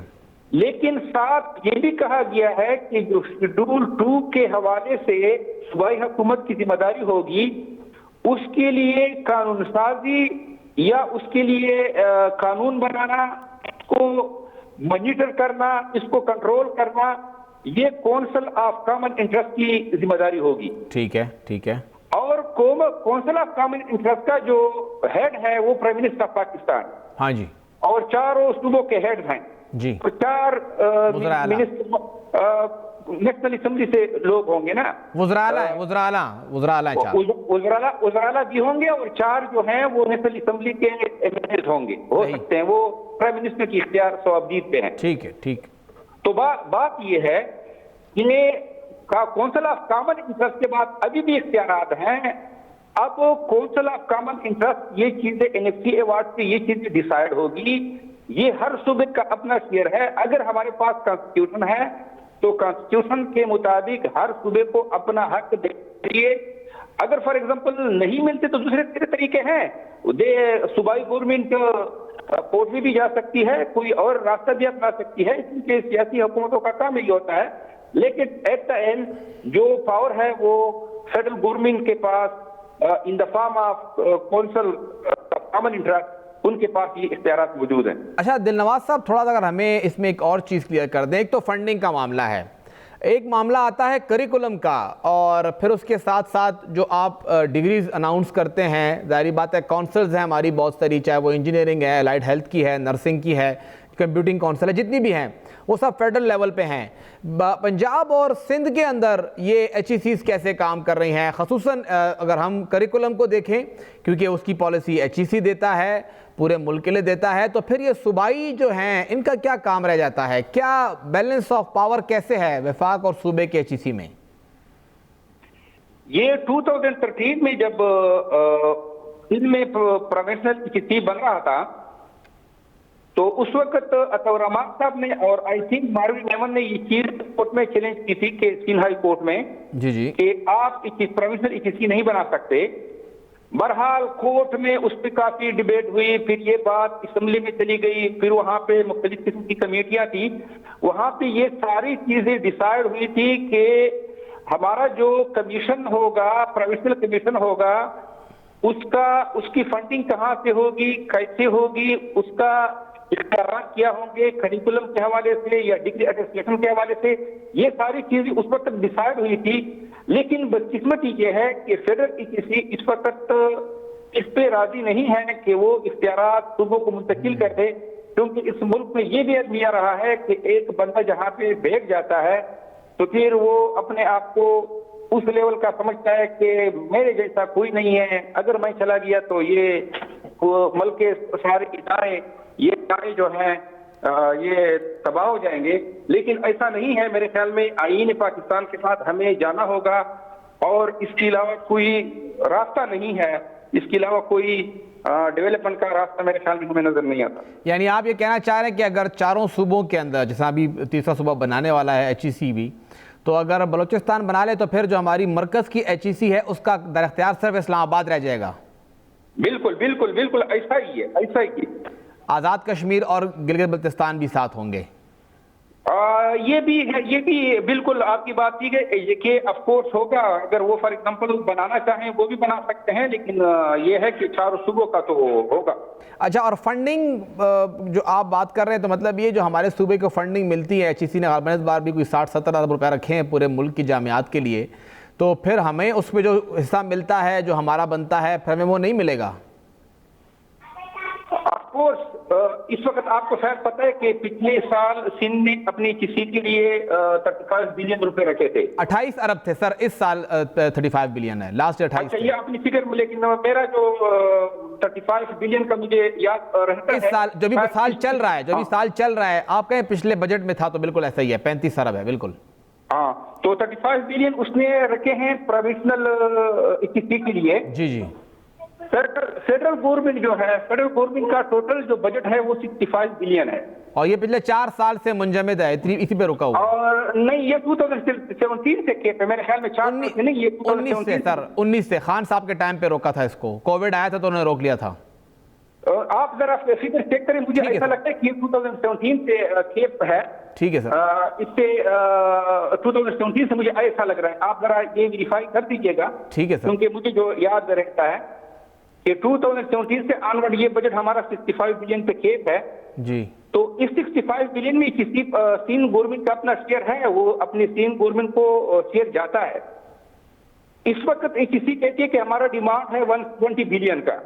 لیکن ساتھ یہ بھی کہا گیا ہے کہ جو شیڈول 2 کے حوالے سے صوبائی حکومت کی ذمہ داری ہوگی، اس کے لیے قانون سازی یا اس کے لیے قانون بنانا، اس کو مانیٹر کرنا، اس کو کنٹرول کرنا، یہ کونسل آف کامن انٹرسٹ کی ذمہ داری ہوگی۔ ٹھیک ہے، ٹھیک ہے، اور کونسل آف کامن انٹرسٹ کا جو ہیڈ ہے وہ پرائم منسٹر آف پاکستان، ہاں جی، اور چاروں صوبوں کے ہیڈ ہیں جی، تو 4 وزراء اعلیٰ نیشنل اسمبلی سے لوگ ہوں گے نا، وزراء اعلیٰ چار، وزراء بھی ہوں گے، اور 4 جو ہیں وہ نیشنل اسمبلی کے ایم ایل اے ہوں گے، ہو سکتے ہیں، وہ پرائم منسٹر کی اختیار صوابدید پہ ہیں۔ ٹھیک ہے، ٹھیک، تو بات یہ ہے کہ کونسل آف کامن انٹرسٹ کے بعد ابھی بھی اختیارات ہیں۔ اب کونسل آف کامن انٹرسٹ یہ چیزیں NFC ایوارڈ سے یہ چیزیں ڈیسائیڈ ہوگی، یہ ہر صوبے کا اپنا شیئر ہے۔ اگر ہمارے پاس کانسٹیٹیوشن ہے تو کانسٹیٹیوشن کے مطابق ہر صوبے کو اپنا حق دیے، اگر فار ایگزامپل نہیں ملتے تو دوسرے طریقے ہیں، صوبائی گورنمنٹ کورٹ میں بھی جا سکتی ہے، کوئی اور راستہ بھی اپنا سکتی ہے، کیونکہ سیاسی حکومتوں کا کام یہی ہوتا ہے، لیکن ایٹ دا اینڈ جو پاور ہے وہ فیڈرل گورنمنٹ کے پاس ان دا فارم آف کونسل کامن انٹرسٹ، ان کے پاس یہ اختیارات موجود ہیں۔ اچھا دل نواز صاحب، تھوڑا سا اگر ہمیں اس میں ایک اور چیز کلیئر کر دیں، ایک تو فنڈنگ کا معاملہ ہے، ایک معاملہ آتا ہے کریکولم کا، اور پھر اس کے ساتھ ساتھ جو آپ ڈگریز اناؤنس کرتے ہیں، ظاہری بات ہے کونسلز ہیں ہماری بہت ساری، چاہے وہ انجینئرنگ ہے، الائڈ ہیلتھ کی ہے، نرسنگ کی ہے، کمپیوٹنگ کونسل ہے، جتنی بھی ہیں وہ سب فیڈرل لیول پہ ہیں۔ پنجاب اور سندھ کے اندر یہ HECs کیسے کام کر رہی ہیں؟ خصوصاً اگر ہم کریکولم کو دیکھیں، کیونکہ اس کی پالیسی HEC دیتا ہے، پورے ملک کے لیے دیتا ہے، تو پھر یہ صوبائی جو ہیں ان کا کیا کام رہ جاتا ہے؟ کیا بیلنس آف پاور کیسے ہے وفاق اور صوبے کے HEC میں؟ یہ 2013 میں جب سندھ میں پروفیشنل HEC بن رہا تھا تو اس وقت عطا الرحمان صاحب نے اور آئی تھنک ماروی میمن نے یہ چیز کورٹ میں چیلنج کی تھی کہ سندھ ہائی کورٹ میں جی کہ آپ پروفیشنل HEC نہیں بنا سکتے۔ بہرحال کورٹ میں اس پہ کافی ڈیبیٹ ہوئی، پھر یہ بات اسمبلی میں چلی گئی، پھر وہاں پہ مختلف قسم کی کمیٹیاں تھیں، وہاں پہ یہ ساری چیزیں ڈیسائیڈ ہوئی تھی کہ ہمارا جو کمیشن ہوگا، پروفیشنل کمیشن ہوگا، اس کی فنڈنگ کہاں سے ہوگی، کیسے ہوگی، اس کا اختیارات کیا ہوں گے، کریکولم کے حوالے سے یا ڈگری اٹیسٹیشن کے حوالے سے، یہ ساری چیزیں اس وقت ڈیسائیڈ ہوئی تھی۔ لیکن بدقسمتی یہ ہے کہ فیڈرل HEC اس وقت اس پہ راضی نہیں ہے کہ وہ اختیارات صوبوں کو منتقل کر دے، کیونکہ اس ملک میں یہ بھی ادمیہ رہا ہے کہ ایک بندہ جہاں پہ بیٹھ جاتا ہے تو پھر وہ اپنے آپ کو اس لیول کا سمجھتا ہے کہ میرے جیسا کوئی نہیں ہے، اگر میں چلا گیا تو یہ ملک کے سارے ادارے جو ہیں یہ تباہ ہو جائیں گے۔ لیکن ایسا نہیں ہے، میرے خیال میں آئین پاکستان کے ساتھ ہمیں جانا ہوگا، اور اس کے علاوہ کوئی راستہ نہیں ہے، اس کے علاوہ کوئی ڈیولپمنٹ کا راستہ میرے خیال میں ہمیں نظر نہیں آتا۔ یعنی آپ یہ کہنا چاہ رہے ہیں کہ اگر چاروں صوبوں کے اندر، جیسا ابھی تیسرا صوبہ بنانے والا ہے HEC بھی، تو اگر بلوچستان بنا لے تو پھر جو ہماری مرکز کی HEC ہے اس کا در اختیار صرف اسلام آباد رہ جائے گا؟ بالکل بالکل بالکل ایسا ہی ہے، ایسا ہی۔ آزاد کشمیر اور گلگت بلتستان بھی ساتھ ہوں گے؟ یہ بھی بالکل آپ کی بات ٹھیک ہے، یہ کہ آف کورس ہوگا، اگر وہ فار ایگزامپل بنانا چاہیں وہ بھی بنا سکتے ہیں، لیکن یہ ہے کہ چاروں صوبوں کا تو ہوگا۔ اچھا، اور فنڈنگ جو آپ بات کر رہے ہیں تو مطلب یہ جو ہمارے صوبے کو فنڈنگ ملتی ہے، HEC نے غالباً اس بار بھی کوئی 60-70 ارب روپے رکھے ہیں پورے ملک کی جامعات کے لیے، تو پھر ہمیں اس میں جو حصہ ملتا ہے جو ہمارا بنتا ہے پھر ہمیں وہ نہیں ملے گا؟ آف کورس اس وقت آپ کو شاید پتہ ہے کہ پچھلے سال سندھ نے اپنی کسی کے لیے 35 بلین روپے رکھے تھے۔ 28 ارب تھے سر، اس سال 35 بلین ہے، لاسٹ 28۔ اچھا، یہ اپنی فکر میں، لیکن میرا جو 35 बिलियन का मुझे याद रहता इस है। साल जो भी साल चल रहा है, साल चल रहा है, आप कहें पिछले बजट में था तो बिल्कुल ऐसा ही है, 35 अरब है बिल्कुल। हाँ, तो 35 बिलियन उसने रखे हैं प्रोविजनल इक्विटी के लिए। जी जी। फेडरल गवर्नमेंट जो है, फेडरल गवर्नमेंट का टोटल जो बजट है वो 65 बिलियन है, और ये पिछले 4 साल से मुंजमद है, इसी पे रुका हुआ। और नहीं, ये 2017 से केप है मेरे ख्याल में, 4 से नहीं, ये 19 से सर, 19 से खान साहब के टाइम पे रोका था इसको, कोविड आया था तो उन्होंने रोक लिया था। आप जरा फिगर चेक करें, मुझे ऐसा लगता है कि 2017 से केप है। ठीक है सर, इससे 2017 से मुझे ऐसा लग रहा है, आप जरा ये वेरीफाई कर दीजिएगा। ठीक है सर, क्योंकि मुझे जो याद रहता है कि 2017 से ऑनवर्ड ये बजट हमारा 65 बिलियन पे केप है जी। तो इस 65 बिलियन में किसी सीन गवर्नमेंट का अपना शेयर है, वो अपनी सीन गवर्नमेंट को शेयर जाता है। इस वक्त किसी कहती है कि हमारा डिमांड है 120 बिलियन का,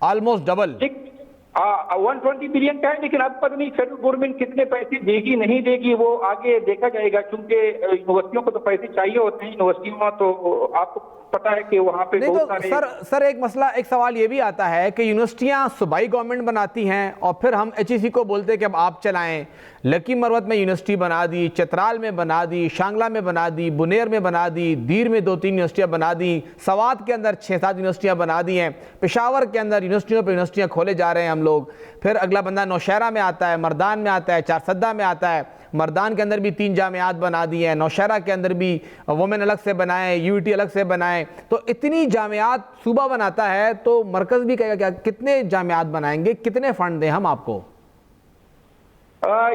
ऑलमोस्ट डबल। 120 बिलियन का है, लेकिन अब पता नहीं फेडरल गवर्नमेंट कितने पैसे देगी नहीं देगी, वो आगे देखा जाएगा, क्योंकि यूनिवर्सिटियों को तो पैसे चाहिए होते हैं। यूनिवर्सिटियों में तो आपको पता है कि वहाँ पे बहुत सारे सर एक सवाल ये भी आता है कि यूनिवर्सिटियां सूबाई गवर्नमेंट बनाती हैं और फिर हम HEC को बोलते हैं कि अब आप चलाएं। लकी मरवत में यूनिवर्सिटी बना दी, चतराल में बना दी, शांगला में बना दी, बुनेर में बना दी, दीर में 2-3 यूनिवर्सिटियां बना दी, सवात के अंदर 6-7 यूनिवर्सिटियां बना दी हैं, पेशावर के अंदर यूनिवर्सिटियों पर यूनिवर्सिटियां खोले जा रहे हैं हम लोग। फिर अगला बंदा नौशहरा में आता है, मर्दान में आता है, चारसद्दा में आता है। मर्दान के अंदर भी 3 जामियात बना दी हैं, नौशहरा के अंदर भी वुमेन अलग से बनाए, UET अलग से बनाए। तो इतनी जामियात सूबा बनाता है तो मरकज़ भी कहेगा क्या कितने जामियात बनाएंगे, कितने फंड दें हम आपको?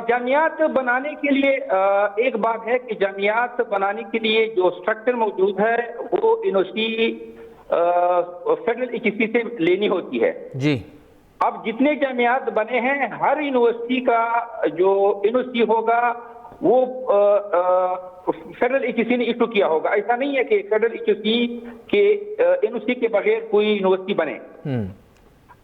जामियात बनाने के लिए एक बात है कि जामियात बनाने के लिए जो स्ट्रक्चर मौजूद है वो यूनिवर्सिटी फेडरल HEC से लेनी होती है जी। अब जितने जामियात बने हैं, हर यूनिवर्सिटी का जो यूनिवर्सिटी होगा वो फेडरल HEC ने इशू किया होगा। ऐसा नहीं है कि फेडरल HEC के यूनिवर्सिटी के बगैर कोई यूनिवर्सिटी बने।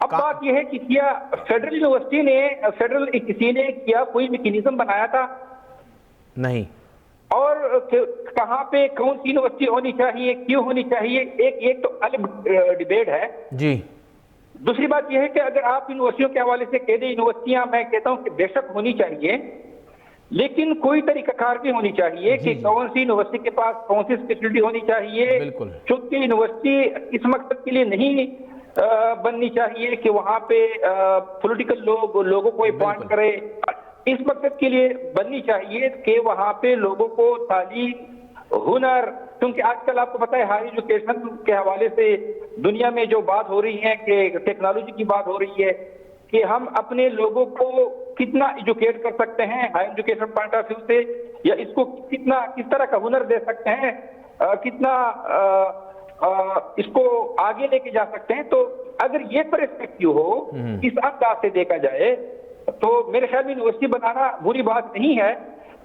अब बात यह है कि क्या फेडरल यूनिवर्सिटी ने, फेडरल HEC ने क्या कोई मैकेनिज्म बनाया था? नहीं। और कहाँ पे कौन सी यूनिवर्सिटी होनी चाहिए, क्यों होनी चाहिए, एक तो अलग डिबेट है जी। दूसरी बात यह है कि अगर आप यूनिवर्सिटियों के हवाले से कह दें, यूनिवर्सिटियां मैं कहता हूं कि बेशक होनी चाहिए, लेकिन कोई तरीकाकार भी होनी चाहिए कि कौन सी यूनिवर्सिटी के पास कौन सी फैसिलिटी होनी चाहिए। क्योंकि यूनिवर्सिटी इस मकसद के लिए नहीं बननी चाहिए कि वहां पे पॉलिटिकल लोगों को अपॉइंट करे। इस मकसद के लिए बननी चाहिए कि वहां पे लोगों को तालीम, हुनर, क्योंकि आजकल आपको पता है हायर एजुकेशन के हवाले से दुनिया में जो बात हो रही है कि टेक्नोलॉजी की बात हो रही है कि हम अपने लोगों को कितना एजुकेट कर सकते हैं higher education point of view से, या इसको किस तरह का हुनर दे सकते हैं, कितना इसको आगे लेके जा सकते हैं। तो अगर ये पर्सपेक्टिव हो, इस अंदाज से देखा जाए, तो मेरे ख्याल में यूनिवर्सिटी बनाना बुरी बात नहीं है,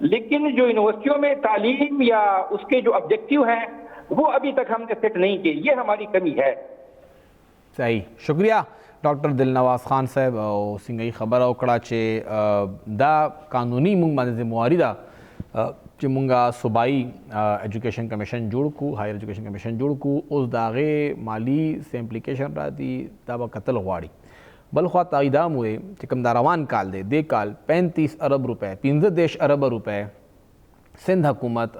लेकिन जो यूनिवर्सिटियों में तालीम या उसके जो ऑब्जेक्टिव हैं वो अभी तक हमने सेट नहीं किए, ये हमारी कमी है। सही, शुक्रिया डॉक्टर दिलनवाज खान साहब। और सिंगई खबर औकड़ा चे दा कानूनी मुंग बांधे जिम्मेवारी दा कि मुंगा सूबाई एजुकेशन कमीशन जुड़ को, हायर एजुकेशन कमीशन जुड़ को, उस दागे माली से इम्प्लीकेशन रहती दाबा कतल गवाड़ी बलख्वा ताइदाम हुए कि कमदारवान काल दे काल 35 अरब रुपए 15 अरब रुपए सिंध हुकूमत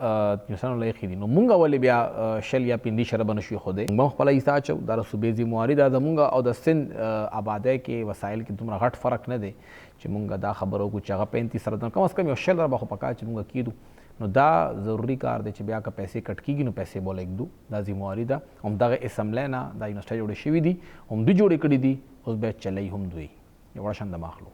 खीदी नो मुंगा वाले बिया शल या 15 अरब नशु खुदे मखला ईसा चौ दारा सुबेजी मुआरिदा मुंगा और द सिंध आबादे के वसाइल की तुमरा घट फ़र्क न दे च मुंगा दा खबरों को चगा 35 अरब कम अज़ कम शल रबा पका च मुंगा कीदू नो दा ज़रूरी कार दे च बिया का पैसे कटकीगी नो पैसे बोले एक दू दा जिम्मेवारी हम दा असम्बले ना दा यूनिवर्सिटी जोड़े शिवी दी हम दू जोड़े कड़ी दी उस बैच चलाई हम दुई ये बड़ा शानदार माखलो।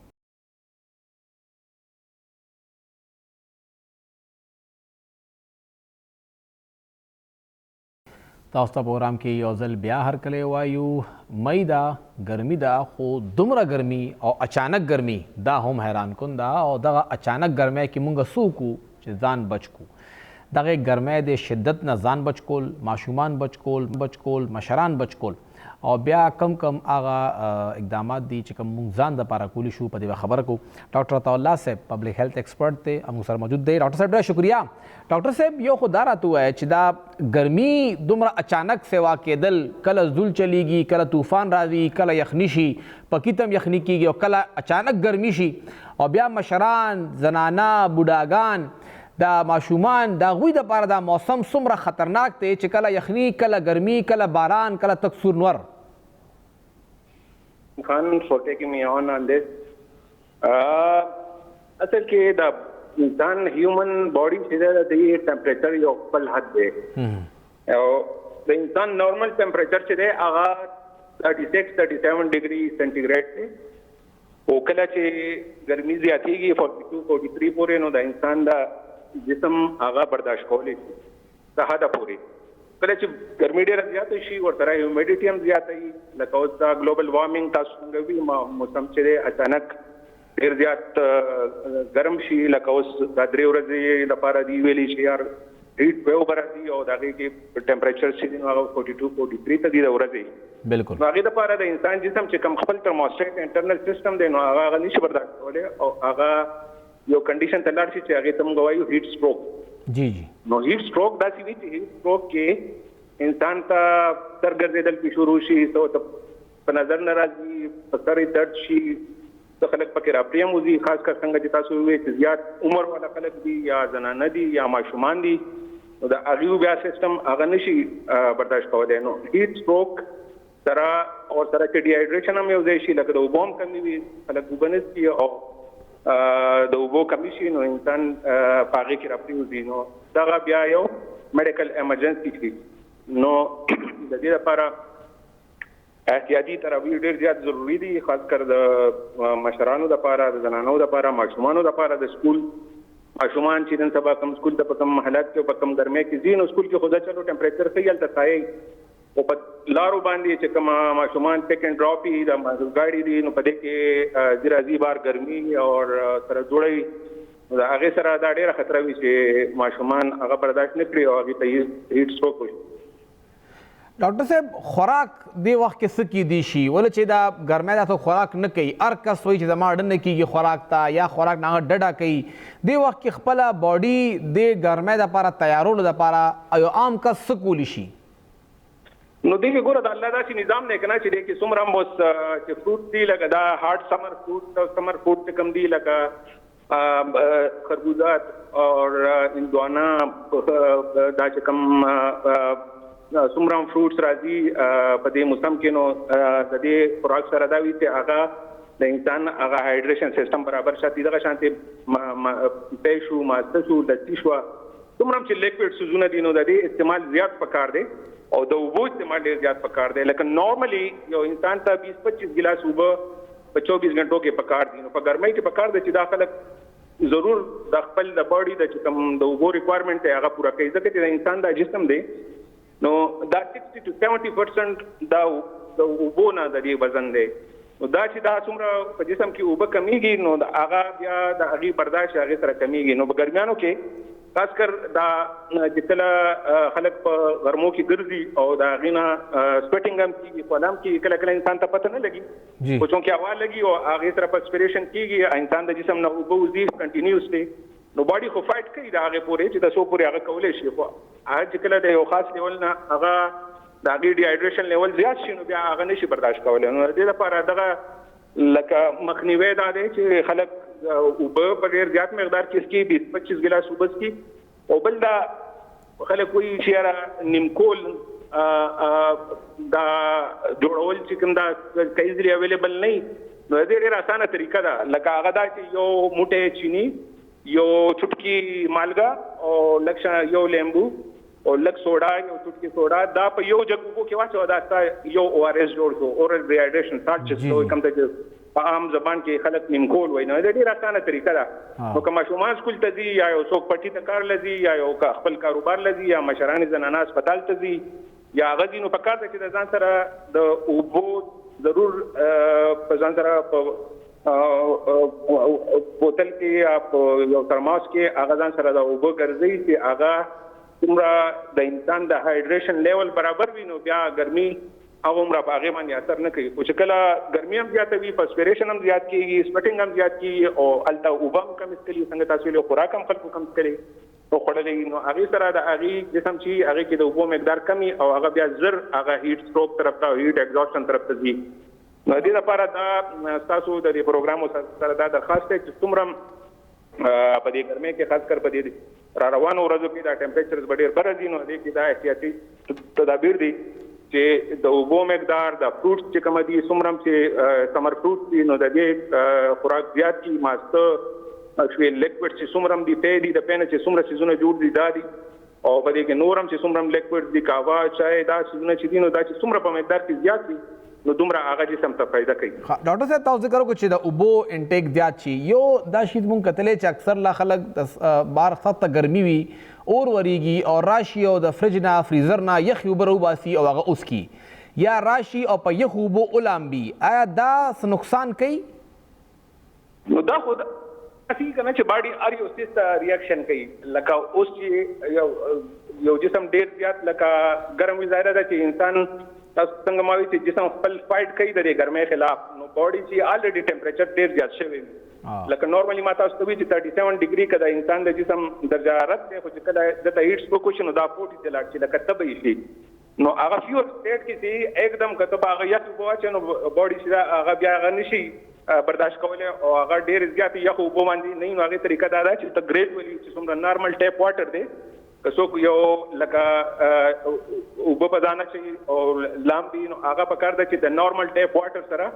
तास्ता प्रोग्राम की योजल ब्या हर कले वायु मई दा गर्मी दा खो दुमरा गर्मी और अचानक गर्मी दा हम हैरान कुन दा और दा अचानक गर्मे की मुंगा सूकू जान बचकू दगे गर्मे दे शिद्दत न जान बचकोल माशूमान बचकोल मशरान बचकोल او بیا کم هغه اقدامات دي چې کوم موږ ځان دپاره کولی شو په دې خبره کو. ډاکټر عطاءالله صاحب پبلک هیلث ایکسپرټ دی موږ سره موجود دی. ډاکټر صاحب ډېره شکریہ. ډاکټر صاحب یو خو دا راته ووایه چې دا ګرمي دومره اچانک سیوا کېدل، کله زول چلیږي، کله طوفان راځي، کله یخني شي، پکې ته هم یخني کېږي او کله اچانک ګرمي شي، او بیا مشران، زنانه، بوډاګان، دا ماشومان، د هغوی دپاره دا موسم څومره خطرناک دی چې کله یخني، کله ګرمي، کله باران، کله تک سور نور. خان for taking me on this. اصل کې دا انسان هیومن باډي چې د ټمپریچر یو خپل حد دی او د انسان نارمل ټمپریچر چې دی هغه 36-37 ډیګري سینټیګریډ دی او کله چې ګرمي زیاتېږي 42-43 پورې نو د انسان د جسم هغه برداشت کولی شي د حده پورې. کله چې ګرمي ډېره زیاته شي ورسره هیومیډیټي هم زیاته وي، لکه اوس دا ګلوبل وارمنګ تاسو څنګه وي موسم چې دی اچانک ډېر زیات ګرم شي، لکه اوس دا 3 ورځې لپاره دی ویلي چې یار هیټ ویو به راځي او د هغې کې ټمپریچر چې دی نو هغه 42-43 ته دی د ورځې. بلکل. نو هغې دپاره د انسان جسم چې کوم خپل ترموسټیټ انټرنل سسټم دی نو هغه نشي برداشت کولی او هغه یو کنډیشن ته لاړ شي چې هغې ته موږ وایو هیټ سټروک. جی جی. نو هیټ سټروک داسې وي چې هیټ سټروک کې انسان ته سر ګرځېدل پې شروع شي، څه په نظر نه راځي، په سر یې درد شي، څه خلک پکې راپریم وځي، خاص کر څنګه چې تاسو ووایئ چې زیات عمر والا خلک دي یا زنانه دي یا ماشومان دي نو د هغوی بیا سسټم هغه نشي برداشت کولی. نو هیټ سټروک سره او سره چې ډي هایډریشن هم یو ځای شي، لکه د اوبو هم کمي وي، خلک اوبه نه څښي او د اوبو کمی شي نو انسان په هغې کې راپرېوځي نو دغه بیا یو میډیکل ایمرجنسي شي. نو د دې لپاره احتیاطي تدابیر ډېر زیات ضروري دي، خاص کر د مشرانو دپاره، د زنانو دپاره، ماشومانو دپاره. د سکول ماشومان چې نن سبا کوم سکول ته په کوم حالت کې په کوم ګرمۍ کې ځي نو سکول کې خو دا چلو ټمپریچر ښه هلته سایه او په لارو باندې چې کوم ماشومان پک اینډ ډراپ وي د ګاډي دي نو په دې کې ځي راځي بار ګرمي او سره جوړوي نو د هغې سره دا ډېره خطره وي چې ماشومان هغه برداشت نه کړي او هغې ته هیټ سټروک وشي. ډاکټر صاحب خوراک دې وخت کې څه کیدی شي؟ ولې چې دا ګرمۍ دا ته خوراک نه کوي، هر کس وایي چې زما ډډه نه کېږي خوراک ته یا خوراک نه هغه ډډه کوي، دې وخت کې خپله باډي د ګرمۍ دپاره تیارولو دپاره یو عام کس څه کولی شي؟ نو دې کې ګوره د الله داسې نظام دی که نه چې دې کې څومره هم اوس چې فروټ دي لکه دا هارډ سمر فروټ چې کوم دي لکه خربوزات اور هندوانا دا چې کوم څومره هم فروټس راځي په دې موسم کې نو د دې خوراک سره دا وي چې هغه د انسان هغه هایډریشن سیستم برابر ساتي. دغه شانتې پی شو، ماسته شو، لسی شوه، څومره هم چې لیکوډ سوزونه دي نو د دې استعمال زیات پکار دی او د اوبو استعمال ډېر زیات پکار دی. لکه نارملی یو انسان ته 20-25 ګلاس اوبه په 24 غنټو کې پکار دي نو په ګرمۍ کې پکار دی چې دا خلک ضرور د خپل د باډي د چې کوم د اوبو ریکوایرمنټ دی هغه پوره کوي، ځکه چې د انسان دا جسم دی نو دا 60-70% دا د اوبو نه د دې وزن دی نو دا چې دا څومره په جسم کې اوبه کمیږي نو د هغه بیا د هغې برداشت هغې سره کمیږي. نو په ګرمیانو کې خاص کر دا چې کله خلک په غرمو کې ګرځي او د هغې نه سویټنګ هم کېږي، خوله هم کېږي، کله کله انسان ته پته نه لګي خو چونکې هوا لګي او هغې سره پرسپیریشن کېږي، انسان د جسم نه اوبه وځي کنټینیوسلی نو باډي خو فایټ کوي د هغې پورې چې د څو پورې هغه کولی شي. خو هغه چې کله د یو خاص لیول نه هغه د هغې ډي هایډریشن لیول زیات شي نو بیا هغه نشي برداشت کولی. نو د دې لپاره دغه لکه مخنیوی دا دی چې خلک اوبه په ډېر زیات مقدار کې څښي، 20-25 ګلاس اوبه څښي او بل دا خلک وایي چې یاره نیمکول دا جوړول چې کوم دا کایزلي اویلیبل نه وي نو د دې ډېره اسانه طریقه ده، لکه هغه دا چې یو موټی چینی، یو چټکی مالګه او لږ یو لیمبو او لږ سوډا، یو چټکی سوډا، دا په یو جګ اوبو کې واچوه، دا ستا یو ORS جوړ شو، اورل ریهایډریشن سالټ چې کوم ته چې په عام زبان کې خلک نیمکول وایي نو دا ډېره اسانه طریقه ده. نو که ماشومان سکول ته ځي یا یو څوک پټي ته کار له ځي یا یو خپل کاروبار له ځي یا مشرانې زنانه هسپتال ته ځي یا هغه ځي نو پکار ده چې د ځان سره د اوبو ضرور په ځان سره بوتل کې یا په یو ترماس کې هغه ځان سره د اوبه ګرځوي چې هغه څومره د انسان د هایډریشن لیول برابر وي نو بیا ګرمي هغه عمره په هغې باندې اثر نه کوي. خو چې کله ګرمي هم زیاته وي، پسپیریشن هم زیات کېږي، سویټنګ هم زیات کېږي، او هلته اوبه هم کم څښلي، څنګه تاسو ویلي خوراک هم خلکو کم څښلی او خوړلی، نو هغې سره د هغې جسم چې هغې کې د اوبو مقدار کمي او هغه بیا زر هغه هیټ سټروک طرف ته هیټ ایگزاسشن طرف ته ځي. نو دې لپاره دا ستاسو د دې پروګرامو سره دا درخواست دی چې څومره په دې ګرمۍ کې خاص کر په دې را روانو ورځو کې دا ټمپریچرز به ډېر بره ځي، نو دې کې دا احتیاطي تدابیر دي چې د اوبو مقدار، د فروټس چې کوم دي، څومره چې سمر فروټس دي نو د دې خوراک زیات کړي، ماسته شوې لیکوډ چې څومره دي، پی دي د پی نه چې څومره څیزونه جوړ دي دا دي، او په دې کې نور هم چې څومره لیکوډ دي، قهوه، چای، دا څیزونه چې دي نو دا چې څومره په مقدار کې زیات دي نو دومره هغه جسم ته فایده کوي. ډاکټر صاحب تاسو ذکر وکړو چې د اوبو انټیک زیات شي، یو دا شی مونږ کتلی چې اکثر لا خلک بار سخته ګرمي وي اور وریږي او راشي او د فرج نه فریزر نه یخې اوبه راوباسي او هغه وڅکي، یا راشي او په یخو اوبو ولامبي، آیا دا څه نقصان کوي؟ نو دا خو داسې که نه چې باډي هر یو څیز ته ریاکشن کوي، لکه اوس چې یو جسم ډېر زیات لکه ګرم وي، ظاهره ده چې انسان تاسو څنګه ما وایي چې جسم خپل فایټ کوي د دې ګرمۍ خلاف، نو باډي چې الریډي ټمپریچر ډېر زیات شوی وي، لکه نورمالي ما تاسو ته وایي چې 37 ډیګري که د انسان د جسم درجه حرارت دی، خو چې کله دته هیټ سپوک وشي نو دا 40 ته لاړ شي، لکه تبه یې شي، نو هغه فیور سټیټ کې چې एकदम که ته په هغه یخ اوبه واچوې نو باډي چې هغه بیا هغه نشي برداشت کولی او هغه ډېر زیات یخ اوبه باندې نه وي، نو هغې طریقه دا ده چې ته ګریجولي چې څومره نارمل ټیپ واټر دی، که څوک یو لکه اوبه په ځان اچوي او لامبي نو هغه پکار ده چې د نارمل ټیپ واټر سره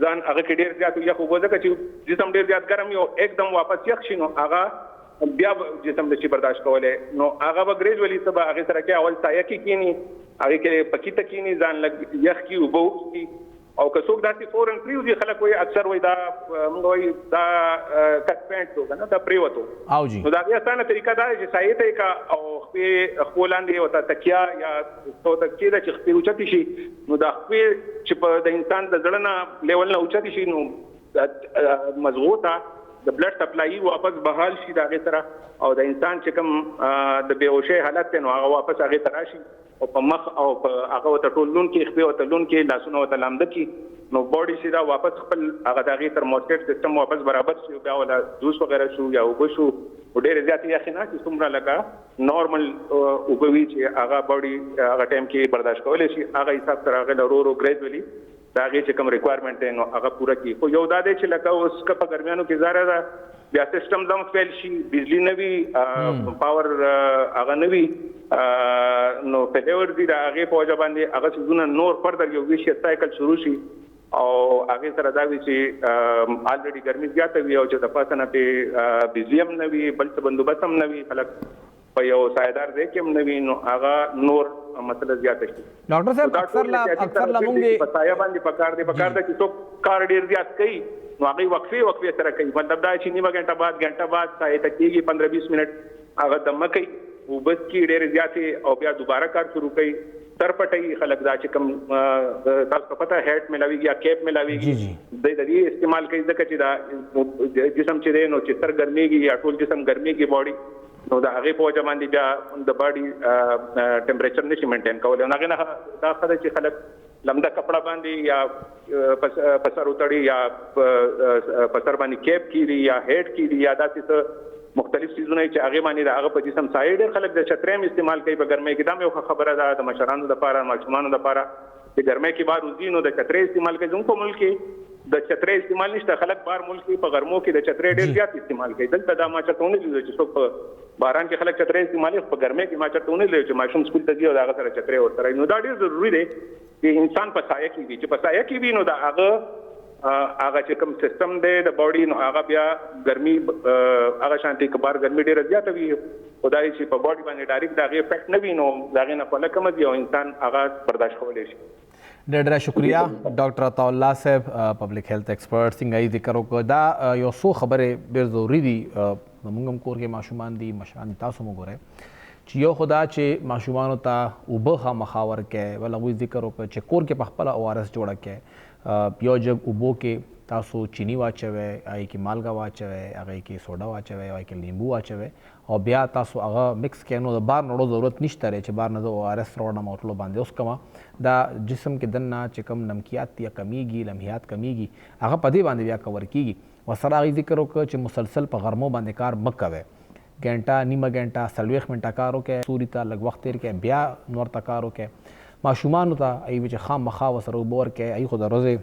ځان هغه کې ډېر زیات یخ اوبه، ځکه چې جسم ډېر زیات ګرم وي او एकदम واپس یخ شي نو هغه بیا جسم نشي برداشت کولی، نو هغه به ګریجولي ته به هغې سره کې اول سایه کې کښېني، هغې کې پکي ته کښېني، ځان لږ یخ کړي، اوبه وڅښي، او که څوک داسې فورن پرېوځي، خلک وایي اکثر وایي دا موږ وایي دا کټ پینټ تو که نه دا پرېوتو، نو د هغې اسانه طریقه دا ده چې سایې ته یې کا او خپې لاندې ورته تکیه یا تکیې ده چې خپې اوچتې شي، نو دا خپې چې په د انسان د زړه نه لیول نه اوچتې شي نو مزغو ته د بلډ سپلایي واپس بحال شي د هغې سره، او د انسان چې کوم د بېهوشۍ حالت دی نو هغه واپس هغې ته راشي، او په مخ او په هغه ورته ټول لون کې، خپې ورته لون کې، لاسونه ورته لامده کړي، نو باډي چې دا واپس خپل هغه د هغې ترموسټیټ سسټم واپس برابر شي، بیا ولا جوس وغیره شو یا اوبه شو، ډېرې زیاتې یخې نه چې څومره لکه نارمل اوبه وي چې هغه باډي هغه ټایم کې برداشت کولی شي، هغه حساب سره هغې له ورو ورو ګریجولي د هغې چې کوم ریکوایرمنټ دی نو هغه پوره کړي. خو یو دا دی چې لکه اوس که په ګرمیانو کې ظاهره ده بیا سسټم هم فیل شي، بجلي نه وي، پاور هغه نه وي، نو فیلور دي د هغې په وجه باندې هغه څیزونه نور فردر یو ویشیس سایکل شروع شي، او هغې سره دا وي چې الریډي ګرمي زیاته وي او چې د پاسه نه پرې بجلي هم نه وي، بل څه بندوبست هم نه وي، خلک په یو سایدار ځای کې هم نه وي، نو هغه نور مسله زیاته شي. ډاکټر صاحب اکثر لا موږ په سایه باندې پکار دی چې څوک کار ډېر زیات کوي نو هغې وقفې سره کوي، مطلب دا چې نیمه ګنټه بعد سایې ته کېږي 15-20 منټ هغه دمه کوي، اوبه څښي ډېرې زیاتې، او بیا دوباره کار شروع کوي، سر پټوي خلک دا چې کوم تاسو ته پته هیټ میلاویږي یا کیپ میلاویږي دوی د دې استعمال کوي، ځکه چې دا جسم چې دی نو چې سر ګرمېږي یا ټول جسم ګرمېږي باډي، نو د هغې په وجه باندې بیا د باډي ټمپریچر نشي مینټین کولی، نو هغې نه دا ښه ده چې خلک لمده کپړه باندې یا په سر وتړي یا په سر باندې کیپ کیږي یا هیټ کیږي یا داسې څه مختلف چیزونه چې هغې باندې د هغه په جسم سایې ډېر خلک د چترۍ هم استعمال کوي په ګرمۍ کې، دا هم یو ښه خبره ده د مشرانو دپاره، ماشومانو دپاره چې ګرمۍ کې بار وځي نو د چترۍ استعمال کوي. زموږ په ملک کې د چترۍ استعمال نشته، خلک بار ملک کې په غرمو کې د چترۍ ډېر زیات استعمال کوي، دلته دا ما چېرته ونه لیدل چې څوک په باران کې خلک چترۍ استعمالوي، په ګرمۍ کې ما چېرته ونه لیدل چې ماشوم سکول ته ځي او د هغه سره چترۍ ورسره وي، نو دا ډېر ضروري دی چې انسان په سایه کې وي، چې په سایه کې وي نو د هغه چې کوم سیستم دی د باډي نو هغه بیا ګرمي هغه شانتي که بار ګرمي ډېره زیاته وي خو دا چې په باډي باندې ډایرکټ د هغې افیکټ نه وي نو د هغې نه خوله کمه ځي او انسان هغه برداشت کولی شي. ډېر شکریہ ډاکټر عطاءالله صاحب پبلک هیلث ایکسپرټ. څنګه یې ذکر وکړو دا یو څو خبرې ډېر ضروري دي، زموږ هم کور کې ماشومان دي، مشران دي، تاسو هم وګورئ چې یو خو دا چې ماشومانو ته اوبه خامخا ورکړئ، بل هغوی ذکر وکړه چې کور کې په خپله ORS جوړه کړئ، یو جګ اوبو کې تاسو چینی واچوي، هغې کې مالګه واچوي، هغې کې سوډا واچوي، هغې کې لیمبو واچوي او بیا تاسو هغه مکس کړئ. نو د بار نه وړو ضرورت نشته دی چې بار نه زه ORS راوړم او تلو باندې اوس کومه دا جسم کې دننه چې کوم نمکیات یا کمیږي، لمحیات کمیږي، هغه په دې باندې بیا کور کېږي. ورسره هغې ذکر وکړه چې مسلسل په غرمو باندې کار مه کوئ، ګنټه نیمه ګنټه 40 منټه کار وکړئ، سوري ته لږ وخت تېر کړئ، بیا نور ته کار وکړئ. ماشومانو ته هغوی چې خامخا ورسره اوبه ورکړئ، هغوی خو د ورځې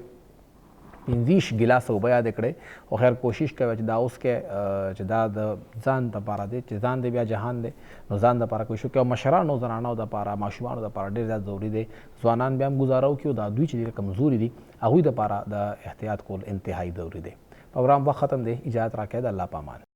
25 ګیلاسه اوبه یادې کړئ. خو خیر کوشش کوئ چې دا اوس کې چې دا د ځان دپاره دی، چې ځان دی بیا جهان دی، نو ځان دپاره کوشش وکړئ. او مشرانو زنانو دپاره، ماشومانو دپاره ډېر زیات ضروري دی. ځوانان بیا هم ګزاره وکړي او دا دوی چې ډېر کمزوري دي هغوی دپاره د احتیاط کول انتهایي ضروري دی. پروګرام وخت ختم دی، اجازت راکړئ. د الله په امان.